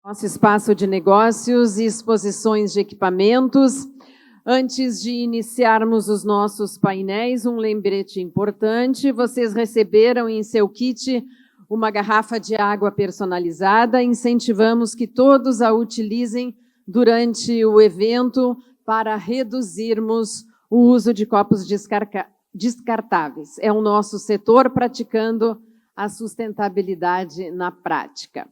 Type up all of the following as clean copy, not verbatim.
Nosso espaço de negócios e exposições de equipamentos. Antes de iniciarmos os nossos painéis, um lembrete importante. Vocês receberam em seu kit uma garrafa de água personalizada. Incentivamos que todos a utilizem durante o evento para reduzirmos o uso de copos descartáveis. É o nosso setor praticando a sustentabilidade na prática.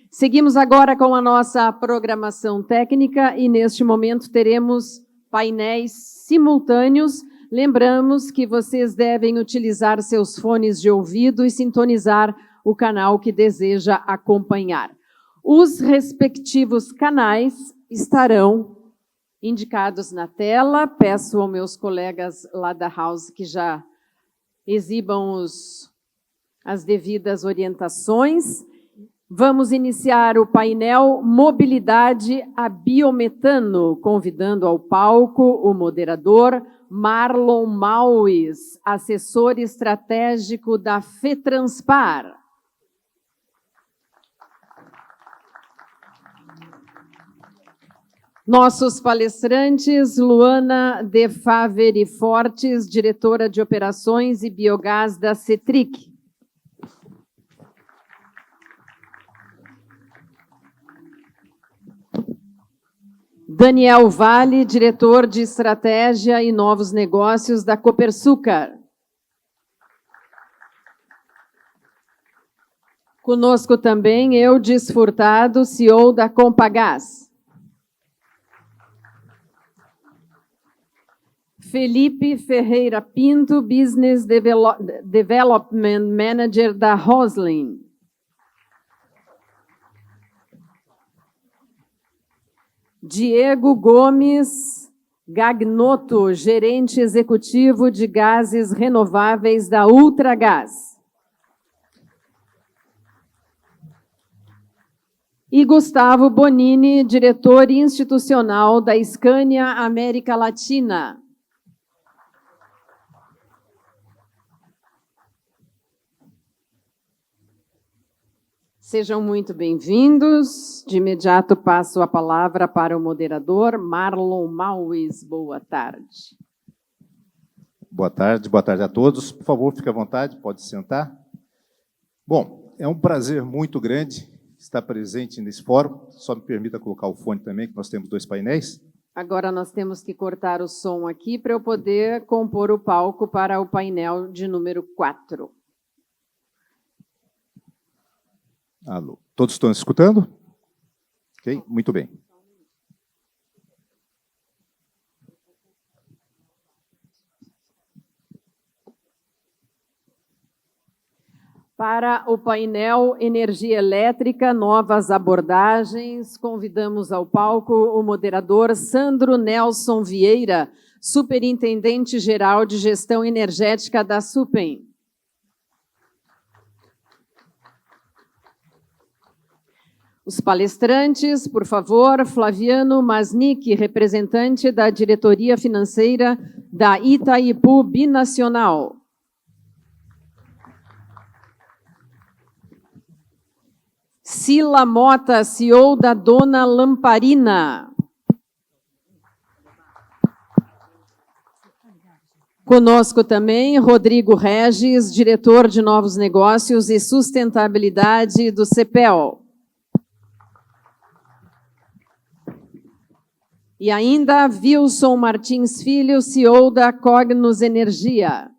Seguimos agora com a nossa programação técnica e, neste momento, teremos painéis simultâneos. Lembramos que vocês devem utilizar seus fones de ouvido e sintonizar o canal que deseja acompanhar. Os respectivos canais estarão indicados na tela. Peço aos meus colegas lá da House que já exibam as devidas orientações. Vamos iniciar o painel Mobilidade a Biometano, convidando ao palco o moderador Marlon Maues, assessor estratégico da FETRANSPAR. Nossos palestrantes, Luana de Faveri Fortes, diretora de Operações e Biogás da CETRIC. Daniel Vale, diretor de Estratégia e Novos Negócios da Copersucar. Conosco também Eudes Furtado, CEO da Compagás. Felipe Ferreira Pinto, Business Development Manager da Roslin. Diego Gomes Gagnotto, gerente executivo de gases renováveis da Ultragaz. E Gustavo Bonini, diretor institucional da Scania América Latina. Sejam muito bem-vindos. De imediato passo a palavra para o moderador Marlon Maues. Boa tarde. Boa tarde a todos. Por favor, fique à vontade, pode sentar. Bom, é um prazer muito grande estar presente nesse fórum. Só me permita colocar o fone também, que nós temos 2 painéis. Agora nós temos que cortar o som aqui para eu poder compor o palco para o painel de número 4. Alô. Todos estão escutando? Ok, muito bem. Para o painel Energia Elétrica, Novas Abordagens, convidamos ao palco o moderador Sandro Nelson Vieira, Superintendente-Geral de Gestão Energética da Supem. Os palestrantes, por favor, Flaviano Masnick, representante da Diretoria Financeira da Itaipu Binacional. Sila Mota, CEO da Dona Lamparina. Conosco também Rodrigo Regis, diretor de Novos Negócios e Sustentabilidade do CEPEL. E ainda Wilson Martins Filho, CEO da Cognos Energia.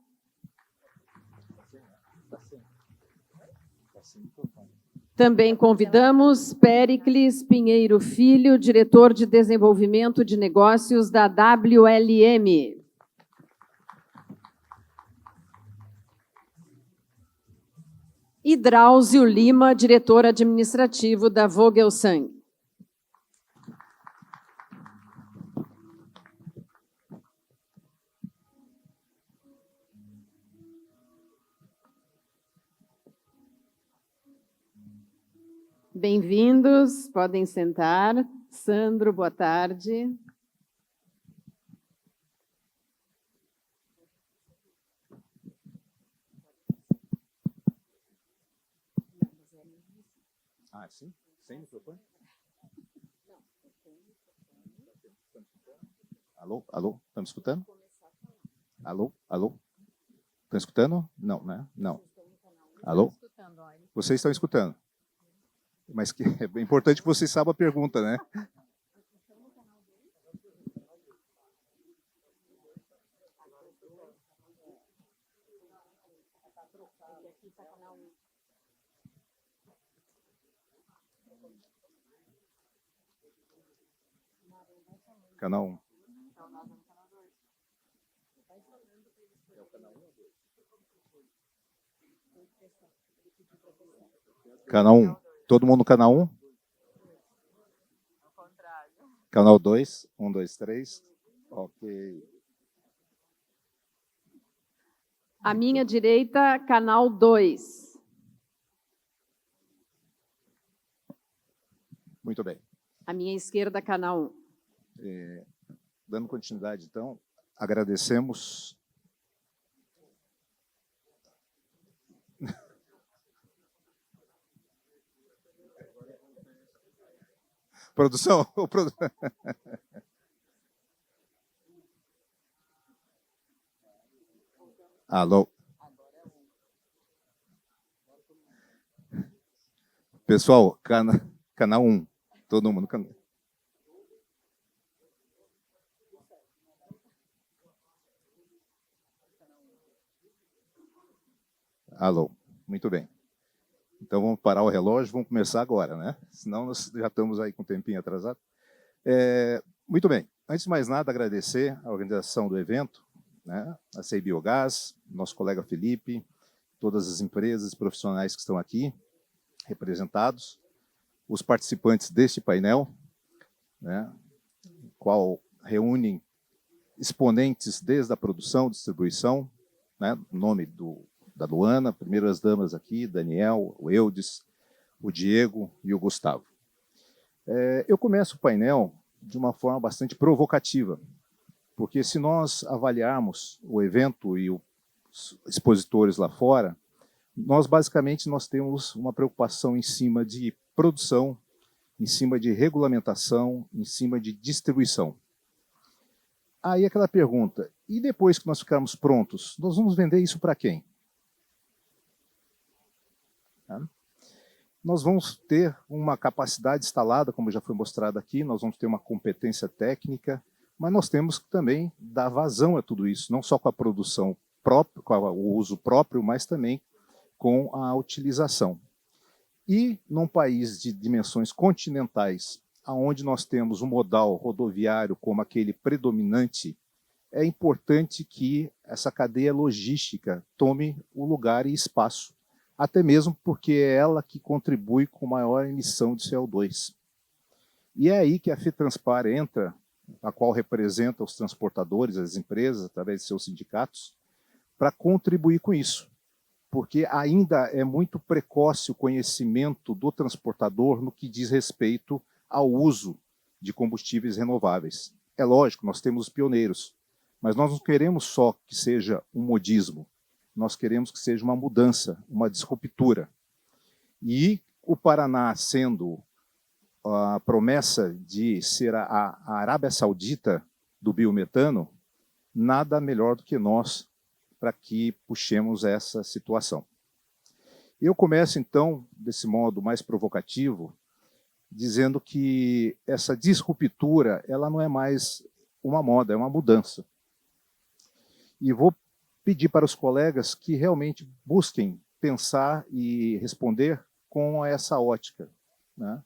Também convidamos Péricles Pinheiro Filho, diretor de Desenvolvimento de Negócios da WLM. E Drauzio Lima, diretor administrativo da Vogelsang. Bem-vindos, podem sentar. Sandro, boa tarde. Ah, sim? Sem microfone? Alô, alô, estão me escutando? Alô, alô? Estão escutando? Não, né? Não. Alô? Vocês estão escutando? Mas que é importante que vocês saibam a pergunta, né? Canal 1. Canal 1. Todo mundo no canal 1? Canal 2. 1, 2, 3. Ok. À minha direita, canal 2. Muito bem. À minha esquerda, canal 1. Dando continuidade, então, agradecemos. Produção? Alô? Pessoal, canal 1. Todo mundo. Alô, muito bem. Então vamos parar o relógio, vamos começar agora, né? Senão nós já estamos aí com um tempinho atrasado. Muito bem. Antes de mais nada, agradecer a organização do evento, né? A CEI Biogás, nosso colega Felipe, todas as empresas e profissionais que estão aqui representados, os participantes deste painel, né? Qual reúnem exponentes desde a produção, distribuição, né? O nome da Luana, primeiras damas aqui, Daniel, o Eudes, o Diego e o Gustavo. Eu começo o painel de uma forma bastante provocativa, porque se nós avaliarmos o evento e os expositores lá fora, nós temos uma preocupação em cima de produção, em cima de regulamentação, em cima de distribuição. Aí aquela pergunta, e depois que nós ficarmos prontos, nós vamos vender isso para quem? Nós vamos ter uma capacidade instalada, como já foi mostrado aqui, nós vamos ter uma competência técnica, mas nós temos que também dar vazão a tudo isso, não só com a produção própria, com o uso próprio, mas também com a utilização. E num país de dimensões continentais, onde nós temos um modal rodoviário como aquele predominante, é importante que essa cadeia logística tome o lugar e espaço, até mesmo porque é ela que contribui com maior emissão de CO2. E é aí que a FETranspar entra, a qual representa os transportadores, as empresas, através de seus sindicatos, para contribuir com isso. Porque ainda é muito precoce o conhecimento do transportador no que diz respeito ao uso de combustíveis renováveis. É lógico, nós temos os pioneiros, mas nós não queremos só que seja um modismo, nós queremos que seja uma mudança, uma disruptura. E o Paraná, sendo a promessa de ser a Arábia Saudita do biometano, nada melhor do que nós para que puxemos essa situação. Eu começo, então, desse modo mais provocativo, dizendo que essa disruptura ela não é mais uma moda, é uma mudança. E vou pedir para os colegas que realmente busquem pensar e responder com essa ótica, né?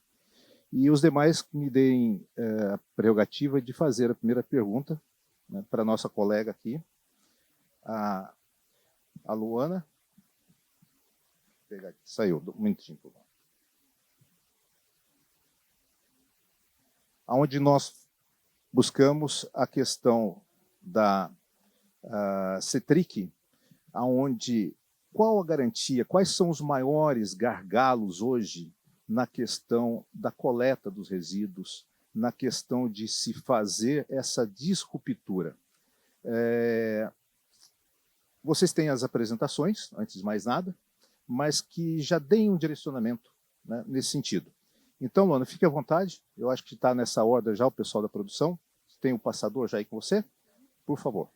E os demais me deem a prerrogativa de fazer a primeira pergunta, né, para a nossa colega aqui, a Luana. Vou pegar aqui. Saiu, um minutinho. Onde nós buscamos a questão da CETRIC, aonde qual a garantia, quais são os maiores gargalos hoje na questão da coleta dos resíduos, na questão de se fazer essa disruptura. Vocês têm as apresentações, antes de mais nada, mas que já deem um direcionamento, né, nesse sentido. Então, Luana, fique à vontade, eu acho que está nessa ordem já o pessoal da produção. tem um passador já aí com você? Por favor.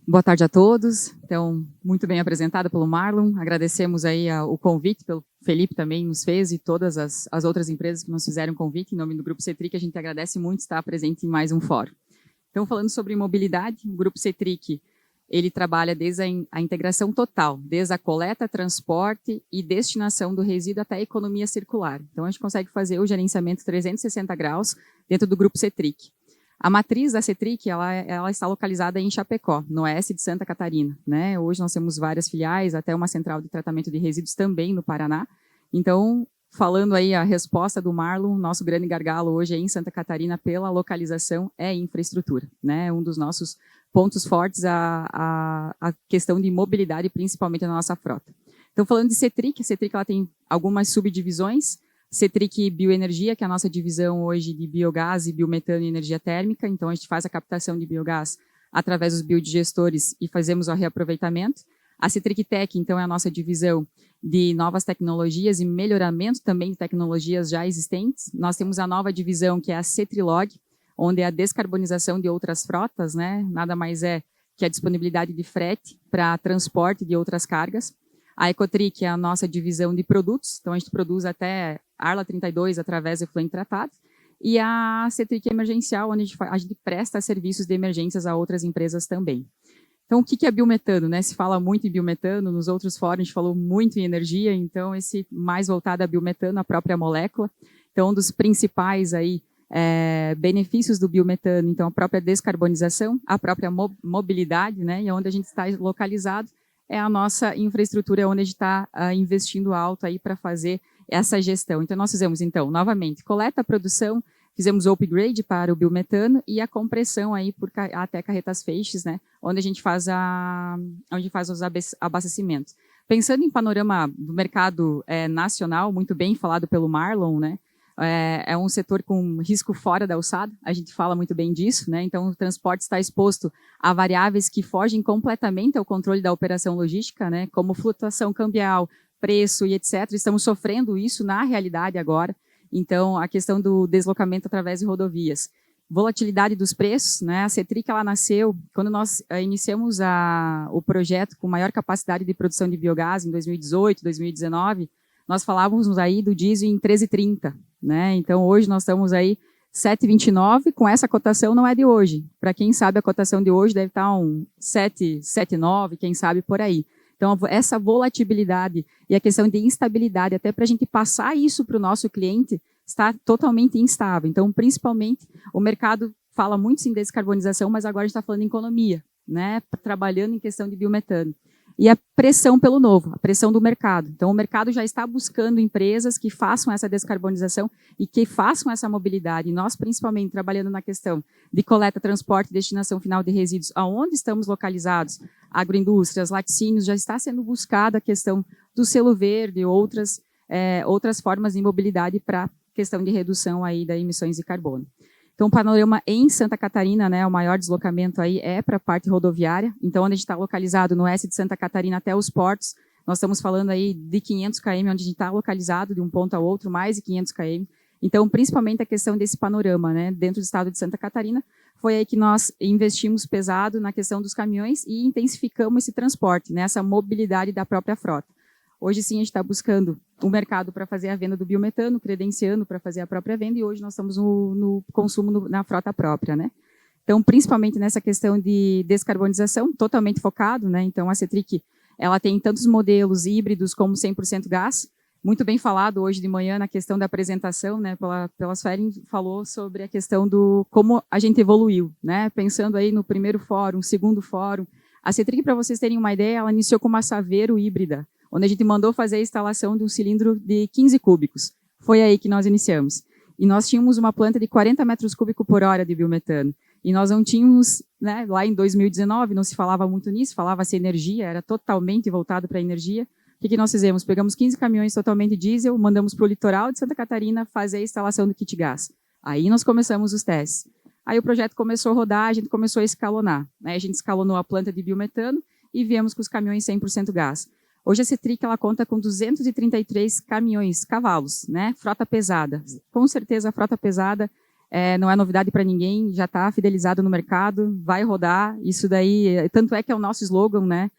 Boa tarde a todos. Então, muito bem apresentada pelo Marlon. Agradecemos aí o convite, pelo Felipe também nos fez e todas as outras empresas que nos fizeram convite. Em nome do Grupo CETRIC, a gente agradece muito estar presente em mais um fórum. Então, falando sobre mobilidade, o Grupo CETRIC, ele trabalha desde a integração total, desde a coleta, transporte e destinação do resíduo até a economia circular. Então, a gente consegue fazer o gerenciamento 360 graus dentro do Grupo CETRIC. A matriz da CETRIC, ela está localizada em Chapecó, no oeste de Santa Catarina, né? Hoje nós temos várias filiais, até uma central de tratamento de resíduos também no Paraná. Então, falando aí a resposta do Marlon, nosso grande gargalo hoje em Santa Catarina pela localização é infraestrutura, né? Um dos nossos pontos fortes a questão de mobilidade, principalmente na nossa frota. Então, falando de CETRIC, a CETRIC ela tem algumas subdivisões. CETRIC Bioenergia, que é a nossa divisão hoje de biogás e biometano e energia térmica. Então, a gente faz a captação de biogás através dos biodigestores e fazemos o reaproveitamento. A CETRIC Tech, então, é a nossa divisão de novas tecnologias e melhoramento também de tecnologias já existentes. Nós temos a nova divisão, que é a CETRILOG, onde é a descarbonização de outras frotas, né? Nada mais é que a disponibilidade de frete para transporte de outras cargas. A Ecotric é a nossa divisão de produtos, então a gente produz até Arla 32 através de efluente tratado, e a CETRIC Emergencial, onde a gente presta serviços de emergências a outras empresas também. Então, o que é biometano, né? Se fala muito em biometano, nos outros fóruns a gente falou muito em energia, então esse mais voltado a biometano, a própria molécula. Então, um dos principais aí benefícios do biometano, então a própria descarbonização, a própria mobilidade, né? E onde a gente está localizado é a nossa infraestrutura, onde a gente está investindo alto aí para fazer essa gestão. Então, nós fizemos, então, novamente, coleta, produção, fizemos o upgrade para o biometano e a compressão aí até carretas feixes, né, onde a gente faz os abastecimentos. Pensando em panorama do mercado nacional, muito bem falado pelo Marlon, né, é um setor com risco fora da alçada, a gente fala muito bem disso, né? Então o transporte está exposto a variáveis que fogem completamente ao controle da operação logística, né? Como flutuação cambial, preço e etc. Estamos sofrendo isso na realidade agora. Então a questão do deslocamento através de rodovias. Volatilidade dos preços, né? A CETRIC, ela nasceu quando nós iniciamos o projeto com maior capacidade de produção de biogás em 2018, 2019, nós falávamos aí do diesel em 13,30, né? Então, hoje nós estamos aí 7,29, com essa cotação não é de hoje. Para quem sabe, a cotação de hoje deve estar um 7,9, quem sabe por aí. Então, essa volatilidade e a questão de instabilidade, até para a gente passar isso para o nosso cliente, está totalmente instável. Então, principalmente, o mercado fala muito em descarbonização, mas agora a gente está falando em economia, né? Trabalhando em questão de biometano. E a pressão pelo novo, a pressão do mercado. Então, o mercado já está buscando empresas que façam essa descarbonização e que façam essa mobilidade. E nós, principalmente, trabalhando na questão de coleta, transporte e destinação final de resíduos, aonde estamos localizados, agroindústrias, laticínios, já está sendo buscada a questão do selo verde e outras formas de mobilidade para a questão de redução aí das emissões de carbono. Então, o panorama em Santa Catarina, né, o maior deslocamento aí é para a parte rodoviária. Então, onde a gente está localizado no oeste de Santa Catarina até os portos, nós estamos falando aí de 500 km, onde a gente está localizado de um ponto ao outro, mais de 500 km. Então, principalmente a questão desse panorama, né, dentro do estado de Santa Catarina, foi aí que nós investimos pesado na questão dos caminhões e intensificamos esse transporte, né, essa mobilidade da própria frota. Hoje, sim, a gente está buscando o mercado para fazer a venda do biometano, credenciando para fazer a própria venda, e hoje nós estamos no consumo na frota própria, né? Então, principalmente nessa questão de descarbonização, totalmente focado, né? Então, a CETRIC, ela tem tantos modelos híbridos como 100% gás, muito bem falado hoje de manhã na questão da apresentação, né? Pelas Ferin falou sobre a questão do como a gente evoluiu, né? Pensando aí no primeiro fórum, segundo fórum. A CETRIC, para vocês terem uma ideia, ela iniciou com uma Saveiro híbrida, onde a gente mandou fazer a instalação de um cilindro de 15 cúbicos. Foi aí que nós iniciamos. E nós tínhamos uma planta de 40 metros cúbicos por hora de biometano. E nós não tínhamos, né, lá em 2019, não se falava muito nisso, falava-se energia, era totalmente voltado para a energia. O que nós fizemos? Pegamos 15 caminhões totalmente diesel, mandamos para o litoral de Santa Catarina fazer a instalação do kit gás. Aí nós começamos os testes. Aí o projeto começou a rodar, a gente começou a escalonar, né? A gente escalonou a planta de biometano e viemos com os caminhões 100% gás. Hoje a Cetric ela conta com 233 caminhões, cavalos, né? Frota pesada. Com certeza a frota pesada não é novidade para ninguém, já está fidelizado no mercado, vai rodar. Isso daí, tanto é que é o nosso slogan, né?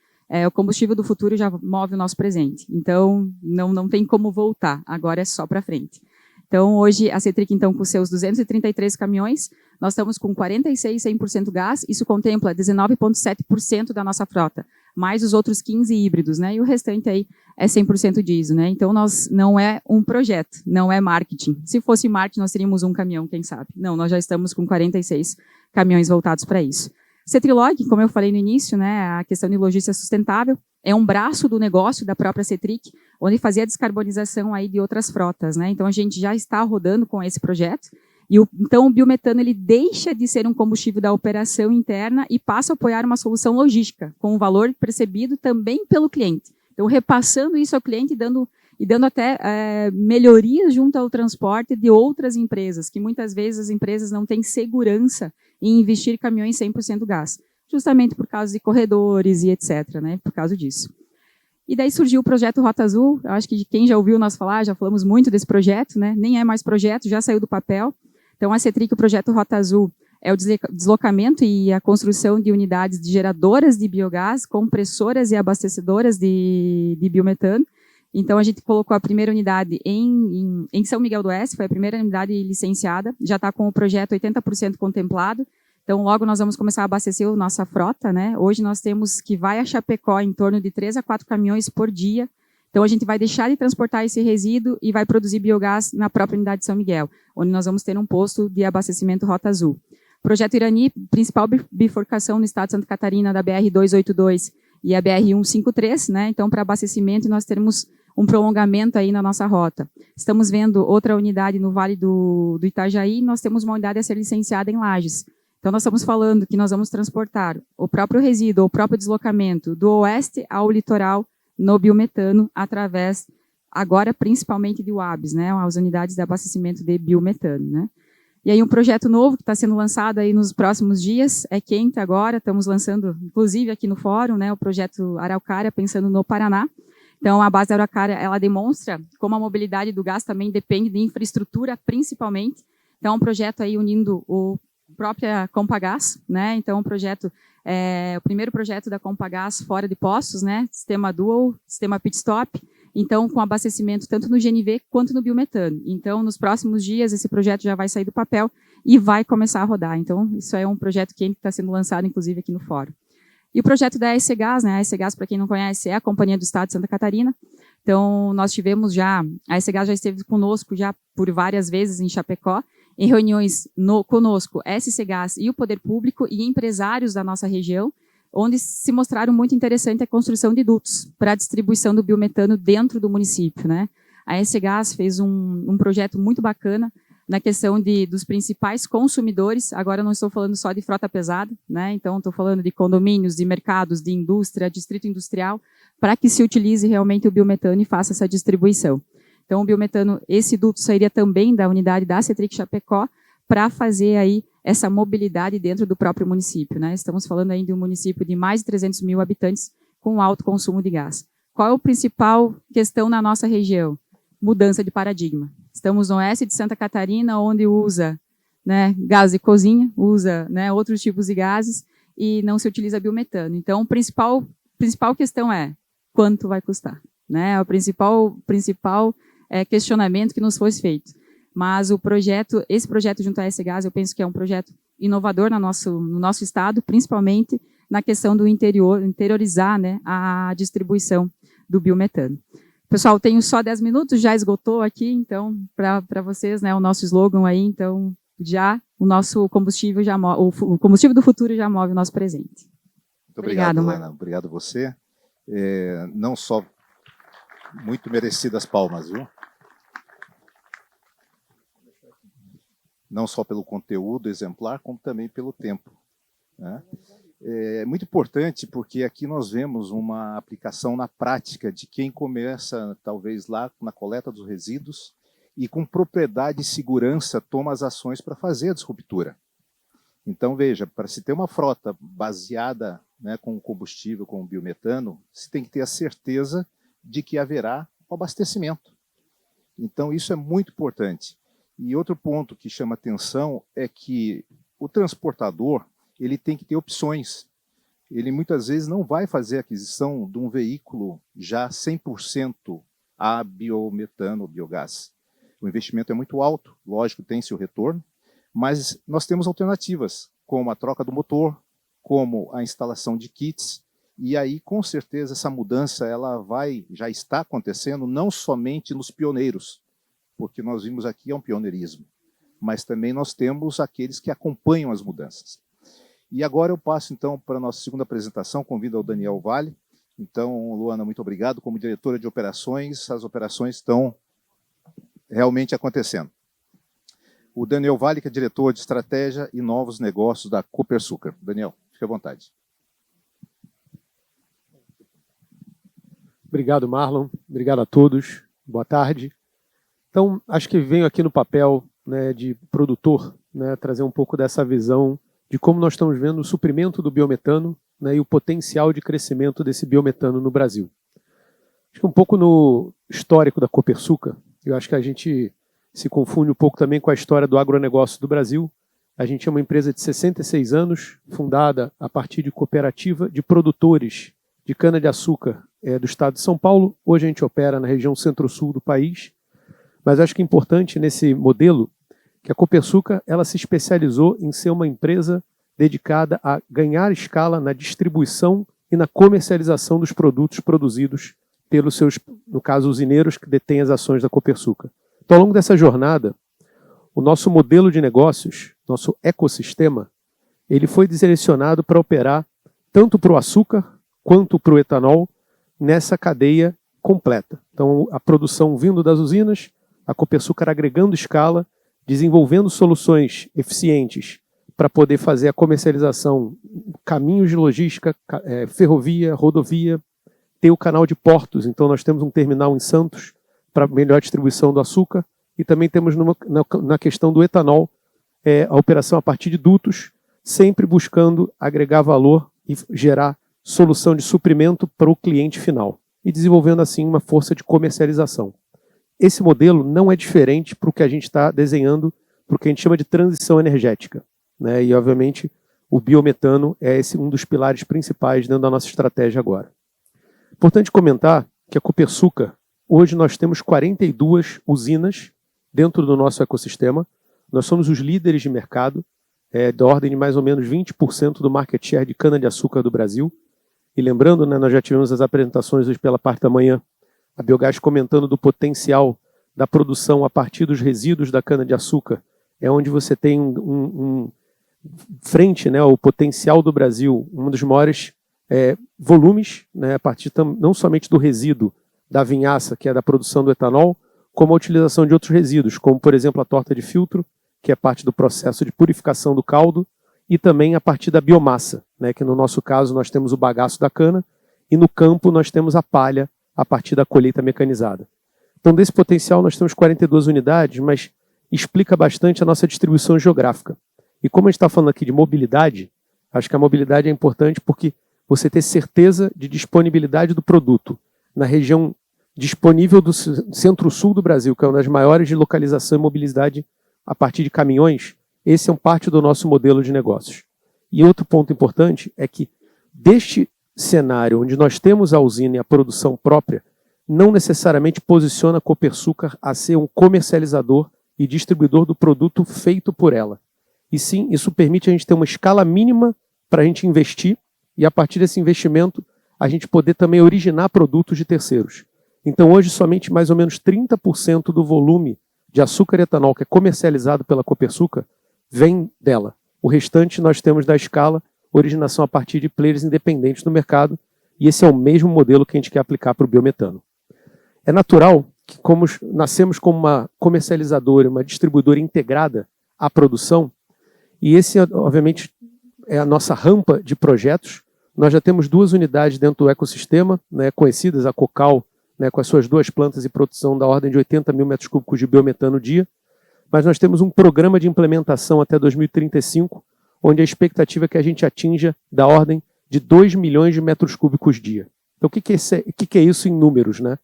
O combustível do futuro já move o nosso presente. Então, não tem como voltar, agora é só para frente. Então, hoje, a Cetric, então, com seus 233 caminhões, nós estamos com 46 100% gás, isso contempla 19,7% da nossa frota, mais os outros 15 híbridos, né? E o restante aí é 100% diesel, né? Então, não é um projeto, não é marketing. Se fosse marketing, nós teríamos um caminhão, quem sabe? Não, nós já estamos com 46 caminhões voltados para isso. Cetrilog, como eu falei no início, né, a questão de logística sustentável, é um braço do negócio da própria Cetric, onde fazia a descarbonização aí de outras frotas, né? Então, a gente já está rodando com esse projeto. Então, o biometano ele deixa de ser um combustível da operação interna e passa a apoiar uma solução logística, com um valor percebido também pelo cliente. Então, repassando isso ao cliente e dando até melhorias junto ao transporte de outras empresas, que muitas vezes as empresas não têm segurança em investir em caminhões 100% gás, justamente por causa de corredores e etc., né, por causa disso. E daí surgiu o projeto Rota Azul, eu acho que quem já ouviu nós falar, já falamos muito desse projeto, né, nem é mais projeto, já saiu do papel. Então, a Cetric, o projeto Rota Azul, é o deslocamento e a construção de unidades de geradoras de biogás, compressoras e abastecedoras de biometano. Então, a gente colocou a primeira unidade em São Miguel do Oeste, foi a primeira unidade licenciada, já está com o projeto 80% contemplado. Então, logo nós vamos começar a abastecer a nossa frota, né? Hoje nós temos que vai a Chapecó em torno de 3 a 4 caminhões por dia. Então, a gente vai deixar de transportar esse resíduo e vai produzir biogás na própria unidade de São Miguel, onde nós vamos ter um posto de abastecimento Rota Azul. Projeto Irani, principal bifurcação no estado de Santa Catarina da BR-282 e a BR-153, né? Então, para abastecimento, nós teremos um prolongamento aí na nossa rota. Estamos vendo outra unidade no Vale do Itajaí, nós temos uma unidade a ser licenciada em Lages. Então, nós estamos falando que nós vamos transportar o próprio resíduo, o próprio deslocamento do oeste ao litoral no biometano, através, agora, principalmente de UABs, né, as unidades de abastecimento de biometano, né. E aí um projeto novo que está sendo lançado aí nos próximos dias, é quente agora, estamos lançando, inclusive aqui no fórum, né, o projeto Araucária, pensando no Paraná. Então, a base da Araucária, ela demonstra como a mobilidade do gás também depende de infraestrutura, principalmente. Então, é um projeto aí unindo o própria Compagás, né? Então, o projeto o primeiro projeto da Compagás fora de postos, né? Sistema dual, sistema pit stop. Então, com abastecimento tanto no GNV quanto no biometano. Então, nos próximos dias, esse projeto já vai sair do papel e vai começar a rodar. Então, isso é um projeto que está sendo lançado, inclusive, aqui no fórum. E o projeto da AEC Gás, né? A AEC Gás, para quem não conhece, é a Companhia do Estado de Santa Catarina. Então, nós tivemos já, a AEC Gás já esteve conosco já por várias vezes em Chapecó, em reuniões conosco, SC Gás e o Poder Público e empresários da nossa região, onde se mostraram muito interessante a construção de dutos para a distribuição do biometano dentro do município, né? A SC Gás fez um projeto muito bacana na questão dos principais consumidores. Agora não estou falando só de frota pesada, né? Então estou falando de condomínios, de mercados, de indústria, distrito industrial, para que se utilize realmente o biometano e faça essa distribuição. Então, o biometano, esse duto sairia também da unidade da Cetric Chapecó para fazer aí essa mobilidade dentro do próprio município, né? Estamos falando aí de um município de mais de 300 mil habitantes com alto consumo de gás. Qual é a principal questão na nossa região? Mudança de paradigma. Estamos no oeste de Santa Catarina, onde usa, né, gás de cozinha, usa, né, outros tipos de gases e não se utiliza biometano. Então, a principal questão é quanto vai custar, né? O principal questionamento que nos foi feito. Mas esse projeto junto à AEC Gás, eu penso que é um projeto inovador no nosso estado, principalmente na questão do interiorizar, né, a distribuição do biometano. Pessoal, tenho só 10 minutos, já esgotou aqui, então, para vocês, né, o nosso slogan aí, então, já o nosso combustível o combustível do futuro já move o nosso presente. Muito obrigado, Ana. Obrigado a você. Não só muito merecidas palmas, viu? Não só pelo conteúdo exemplar, como também pelo tempo, né? É muito importante porque aqui nós vemos uma aplicação na prática de quem começa, talvez, lá na coleta dos resíduos e com propriedade e segurança toma as ações para fazer a desruptura. Então, veja, para se ter uma frota baseada, né, com combustível, com biometano, se tem que ter a certeza de que haverá o abastecimento. Então, isso é muito importante. E outro ponto que chama atenção é que o transportador ele tem que ter opções. Ele muitas vezes não vai fazer a aquisição de um veículo já 100% a biometano, biogás. O investimento é muito alto, lógico, tem seu retorno, mas nós temos alternativas, como a troca do motor, como a instalação de kits, e aí, com certeza, essa mudança já está acontecendo, não somente nos pioneiros, porque nós vimos aqui é um pioneirismo, mas também nós temos aqueles que acompanham as mudanças. E agora eu passo, então, para a nossa segunda apresentação, convido ao Daniel Vale. Então, Luana, muito obrigado. Como diretora de operações, as operações estão realmente acontecendo. O Daniel Vale, que é diretor de estratégia e novos negócios da Copersucar. Daniel, fique à vontade. Obrigado, Marlon. Obrigado a todos. Boa tarde. Então, acho que venho aqui no papel, né, de produtor, né, trazer um pouco dessa visão de como nós estamos vendo o suprimento do biometano, né, e o potencial de crescimento desse biometano no Brasil. Acho que um pouco no histórico da Copersucar, eu acho que a gente se confunde um pouco também com a história do agronegócio do Brasil. A gente é uma empresa de 66 anos, fundada a partir de cooperativa de produtores de cana-de-açúcar do estado de São Paulo. Hoje a gente opera na região centro-sul do país, mas acho que é importante nesse modelo que a Copersucar ela se especializou em ser uma empresa dedicada a ganhar escala na distribuição e na comercialização dos produtos produzidos pelos seus, no caso, usineiros que detêm as ações da Copersucar. Então, ao longo dessa jornada, o nosso modelo de negócios, nosso ecossistema, ele foi direcionado para operar tanto para o açúcar quanto para o etanol nessa cadeia completa. Então, a produção vindo das usinas, a Copersucar agregando escala, desenvolvendo soluções eficientes para poder fazer a comercialização, caminhos de logística, ferrovia, rodovia, ter o canal de portos. Então, nós temos um terminal em Santos para melhor distribuição do açúcar e também temos na questão do etanol, a operação a partir de dutos, sempre buscando agregar valor e gerar solução de suprimento para o cliente final e desenvolvendo assim uma força de comercialização. Esse modelo não é diferente para o que a gente está desenhando, para o que a gente chama de transição energética, né? E, obviamente, o biometano é um dos pilares principais dentro da nossa estratégia agora. Importante comentar que a Copersucar, hoje nós temos 42 usinas dentro do nosso ecossistema. Nós somos os líderes de mercado, da ordem de mais ou menos 20% do market share de cana-de-açúcar do Brasil. E lembrando, né, nós já tivemos as apresentações hoje pela parte da manhã, a Biogás comentando do potencial da produção a partir dos resíduos da cana-de-açúcar, é onde você tem frente, né, o potencial do Brasil, um dos maiores volumes, né, a partir não somente do resíduo da vinhaça, que é da produção do etanol, como a utilização de outros resíduos, como, por exemplo, a torta de filtro, que é parte do processo de purificação do caldo, e também a partir da biomassa, né, que no nosso caso nós temos o bagaço da cana, e no campo nós temos a palha, a partir da colheita mecanizada. Então, desse potencial, nós temos 42 unidades, mas explica bastante a nossa distribuição geográfica. E como a gente está falando aqui de mobilidade, acho que a mobilidade é importante porque você ter certeza de disponibilidade do produto na região disponível do centro-sul do Brasil, que é uma das maiores de localização e mobilidade a partir de caminhões, esse é um parte do nosso modelo de negócios. E outro ponto importante é que deste cenário onde nós temos a usina e a produção própria, não necessariamente posiciona a Copersucar a ser um comercializador e distribuidor do produto feito por ela. E sim, isso permite a gente ter uma escala mínima para a gente investir e a partir desse investimento a gente poder também originar produtos de terceiros. Então hoje somente mais ou menos 30% do volume de açúcar e etanol que é comercializado pela Copersucar vem dela. O restante nós temos da escala originação a partir de players independentes no mercado, e esse é o mesmo modelo que a gente quer aplicar para o biometano. É natural que, como nascemos como uma comercializadora, uma distribuidora integrada à produção, e esse, obviamente, é a nossa rampa de projetos. Nós já temos 2 unidades dentro do ecossistema, né, conhecidas, a Cocal, né, com as suas 2 plantas de produção da ordem de 80 mil metros cúbicos de biometano dia, mas nós temos um programa de implementação até 2035, onde a expectativa é que a gente atinja da ordem de 2 milhões de metros cúbicos dia. Então, o que é isso em números, né?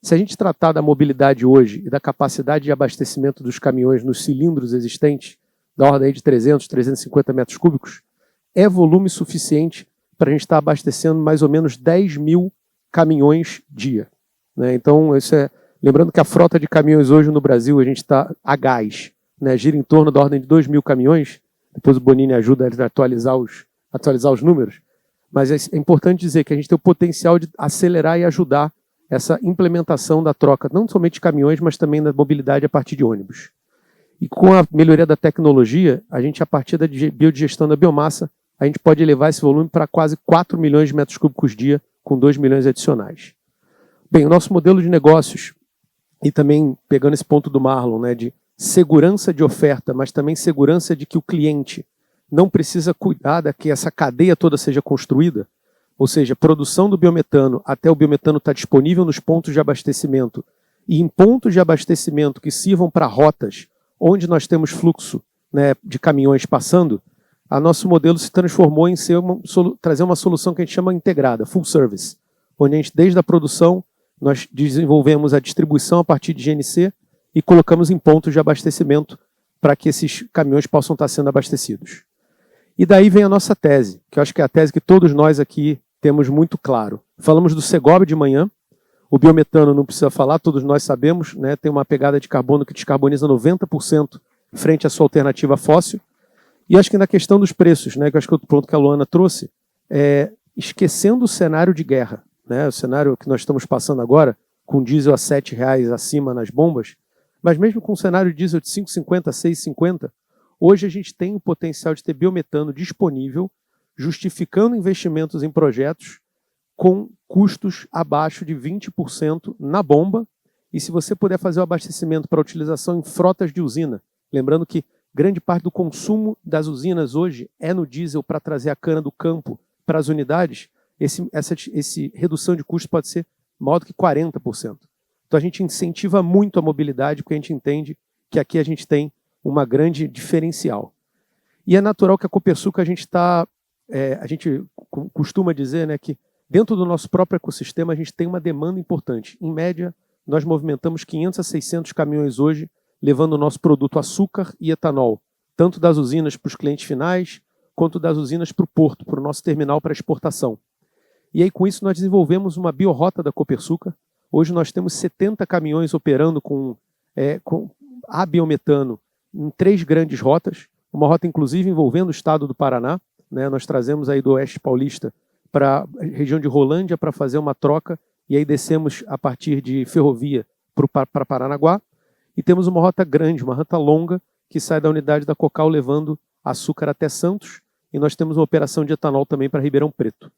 Se a gente tratar da mobilidade hoje e da capacidade de abastecimento dos caminhões nos cilindros existentes, da ordem de 300, 350 metros cúbicos, é volume suficiente para a gente estar abastecendo mais ou menos 10 mil caminhões dia, né? Então, lembrando que a frota de caminhões hoje no Brasil, a gente está a gás, né? Gira em torno da ordem de 2 mil caminhões. Depois o Bonini ajuda a atualizar os números. Mas é importante dizer que a gente tem o potencial de acelerar e ajudar essa implementação da troca, não somente de caminhões, mas também da mobilidade a partir de ônibus. E com a melhoria da tecnologia, a gente, a partir da biodigestão da biomassa, a gente pode elevar esse volume para quase 4 milhões de metros cúbicos dia, com 2 milhões adicionais. Bem, o nosso modelo de negócios, e também pegando esse ponto do Marlon, né, de segurança de oferta, mas também segurança de que o cliente não precisa cuidar de que essa cadeia toda seja construída, ou seja, produção do biometano até o biometano estar disponível nos pontos de abastecimento e em pontos de abastecimento que sirvam para rotas onde nós temos fluxo, né, de caminhões passando, a nosso modelo se transformou em trazer uma solução que a gente chama integrada, full service, onde a gente, desde a produção, nós desenvolvemos a distribuição a partir de GNC e colocamos em pontos de abastecimento para que esses caminhões possam estar sendo abastecidos. E daí vem a nossa tese, que eu acho que é a tese que todos nós aqui temos muito claro. Falamos do Segobe de manhã, o biometano não precisa falar, todos nós sabemos, né, tem uma pegada de carbono que descarboniza 90% frente à sua alternativa fóssil. E acho que na questão dos preços, né, que eu acho que é outro ponto que a Luana trouxe, esquecendo o cenário de guerra, né, o cenário que nós estamos passando agora, com diesel a R$7 acima nas bombas, mas mesmo com o cenário de diesel de 5,50, 6,50, hoje a gente tem o potencial de ter biometano disponível, justificando investimentos em projetos com custos abaixo de 20% na bomba, e se você puder fazer o abastecimento para utilização em frotas de usina, lembrando que grande parte do consumo das usinas hoje é no diesel para trazer a cana do campo para as unidades, essa redução de custo pode ser maior do que 40%. Então a gente incentiva muito a mobilidade, porque a gente entende que aqui a gente tem uma grande diferencial. E é natural que a Copersucar a gente costuma dizer, né, que dentro do nosso próprio ecossistema a gente tem uma demanda importante. Em média, nós movimentamos 500 a 600 caminhões hoje, levando o nosso produto açúcar e etanol, tanto das usinas para os clientes finais, quanto das usinas para o porto, para o nosso terminal para exportação. E aí com isso nós desenvolvemos uma biorrota da Copersucar. Hoje nós temos 70 caminhões operando com a biometano em 3 grandes rotas, uma rota inclusive envolvendo o estado do Paraná, né? Nós trazemos aí do Oeste Paulista para a região de Rolândia para fazer uma troca, e aí descemos a partir de ferrovia para Paranaguá, e temos uma rota grande, uma rota longa, que sai da unidade da Cocal levando açúcar até Santos, e nós temos uma operação de etanol também para Ribeirão Preto.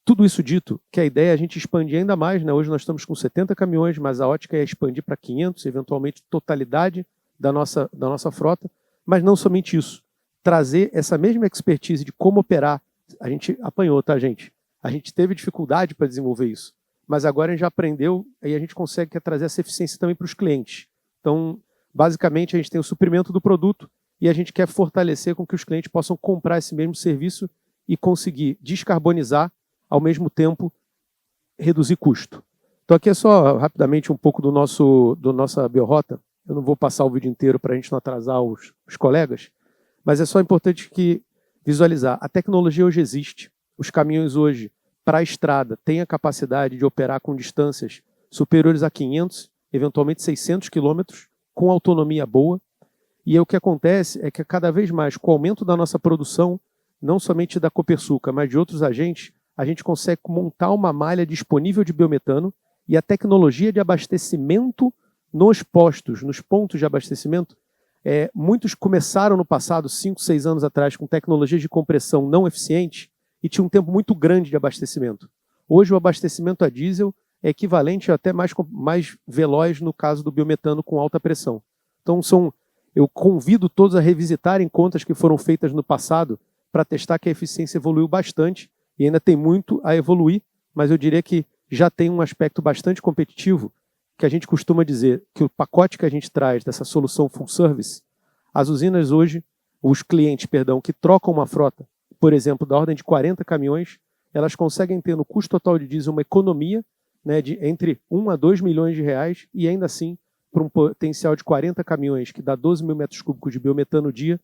Tudo isso dito, que a ideia é a gente expandir ainda mais, né? Hoje nós estamos com 70 caminhões, mas a ótica é expandir para 500, eventualmente totalidade da nossa frota, mas não somente isso. Trazer essa mesma expertise de como operar. A gente apanhou, tá, gente? A gente teve dificuldade para desenvolver isso, mas agora a gente já aprendeu e a gente consegue trazer essa eficiência também para os clientes. Então, basicamente, a gente tem o suprimento do produto e a gente quer fortalecer com que os clientes possam comprar esse mesmo serviço e conseguir descarbonizar, ao mesmo tempo reduzir custo. Então aqui é só rapidamente um pouco do nossa biorrota. Eu não vou passar o vídeo inteiro para a gente não atrasar os colegas, mas é só importante visualizar. A tecnologia hoje existe. Os caminhões hoje, para a estrada, têm a capacidade de operar com distâncias superiores a 500, eventualmente 600 quilômetros, com autonomia boa. E aí, o que acontece é que cada vez mais, com o aumento da nossa produção, não somente da Copersucar, mas de outros agentes, a gente consegue montar uma malha disponível de biometano e a tecnologia de abastecimento nos postos, nos pontos de abastecimento. Muitos começaram no passado, 5, 6 anos atrás, com tecnologias de compressão não eficientes e tinha um tempo muito grande de abastecimento. Hoje o abastecimento a diesel é equivalente até mais veloz no caso do biometano com alta pressão. Então eu convido todos a revisitarem contas que foram feitas no passado para testar que a eficiência evoluiu bastante e ainda tem muito a evoluir, mas eu diria que já tem um aspecto bastante competitivo, que a gente costuma dizer que o pacote que a gente traz dessa solução full service, as usinas hoje, os clientes, perdão, que trocam uma frota, por exemplo, da ordem de 40 caminhões, elas conseguem ter no custo total de diesel uma economia, né, de entre 1 a 2 milhões de reais, e ainda assim, para um potencial de 40 caminhões, que dá 12 mil metros cúbicos de biometano dia,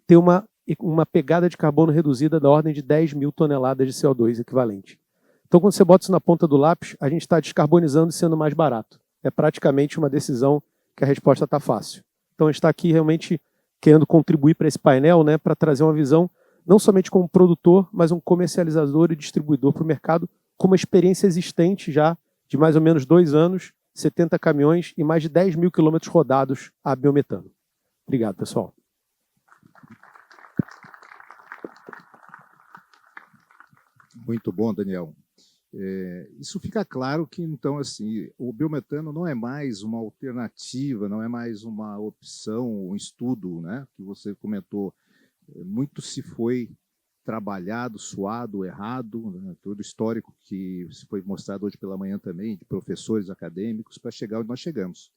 ter uma pegada de carbono reduzida da ordem de 10 mil toneladas de CO2 equivalente. Então, quando você bota isso na ponta do lápis, a gente está descarbonizando e sendo mais barato. É praticamente uma decisão que a resposta está fácil. Então, a gente está aqui realmente querendo contribuir para esse painel, né, para trazer uma visão, não somente como produtor, mas um comercializador e distribuidor para o mercado, com uma experiência existente já de mais ou menos 2 anos, 70 caminhões e mais de 10 mil quilômetros rodados a biometano. Obrigado, pessoal. Muito bom, Daniel. Isso fica claro que, então, assim, o biometano não é mais uma alternativa, não é mais uma opção, um estudo, né, que você comentou. Muito se foi trabalhado, suado, errado, né, todo o histórico que foi mostrado hoje pela manhã também, de professores acadêmicos, para chegar onde nós chegamos.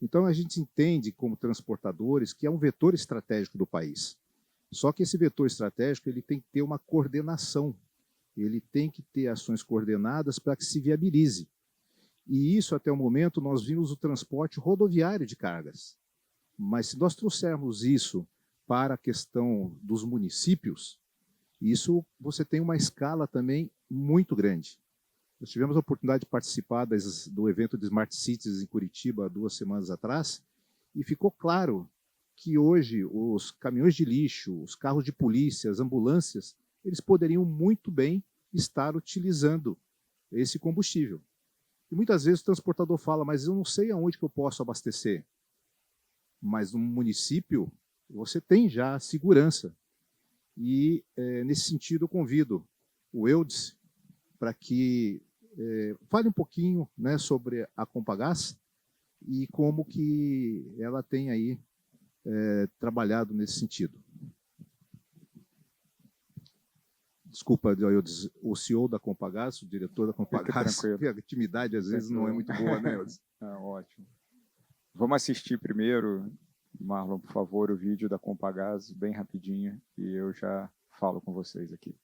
Então, a gente entende, como transportadores, que é um vetor estratégico do país. Só que esse vetor estratégico ele tem que ter uma coordenação. Ele tem que ter ações coordenadas para que se viabilize. E isso, até o momento, nós vimos o transporte rodoviário de cargas. Mas se nós trouxermos isso para a questão dos municípios, isso você tem uma escala também muito grande. Nós tivemos a oportunidade de participar do evento de Smart Cities em Curitiba 2 semanas atrás, e ficou claro que hoje os caminhões de lixo, os carros de polícia, as ambulâncias, eles poderiam muito bem estar utilizando esse combustível. E muitas vezes o transportador fala, mas eu não sei aonde que eu posso abastecer. Mas no município, você tem já segurança. E, nesse sentido, eu convido o Eudes para que fale um pouquinho, né, sobre a Compagás e como que ela tem aí trabalhado nesse sentido. Desculpa, Eudes, o CEO da Compagás, o diretor da Compagás, a intimidade às vezes não é muito boa, né, Eudes? Ótimo. Vamos assistir primeiro, Marlon, por favor, o vídeo da Compagás, bem rapidinho, e eu já falo com vocês aqui.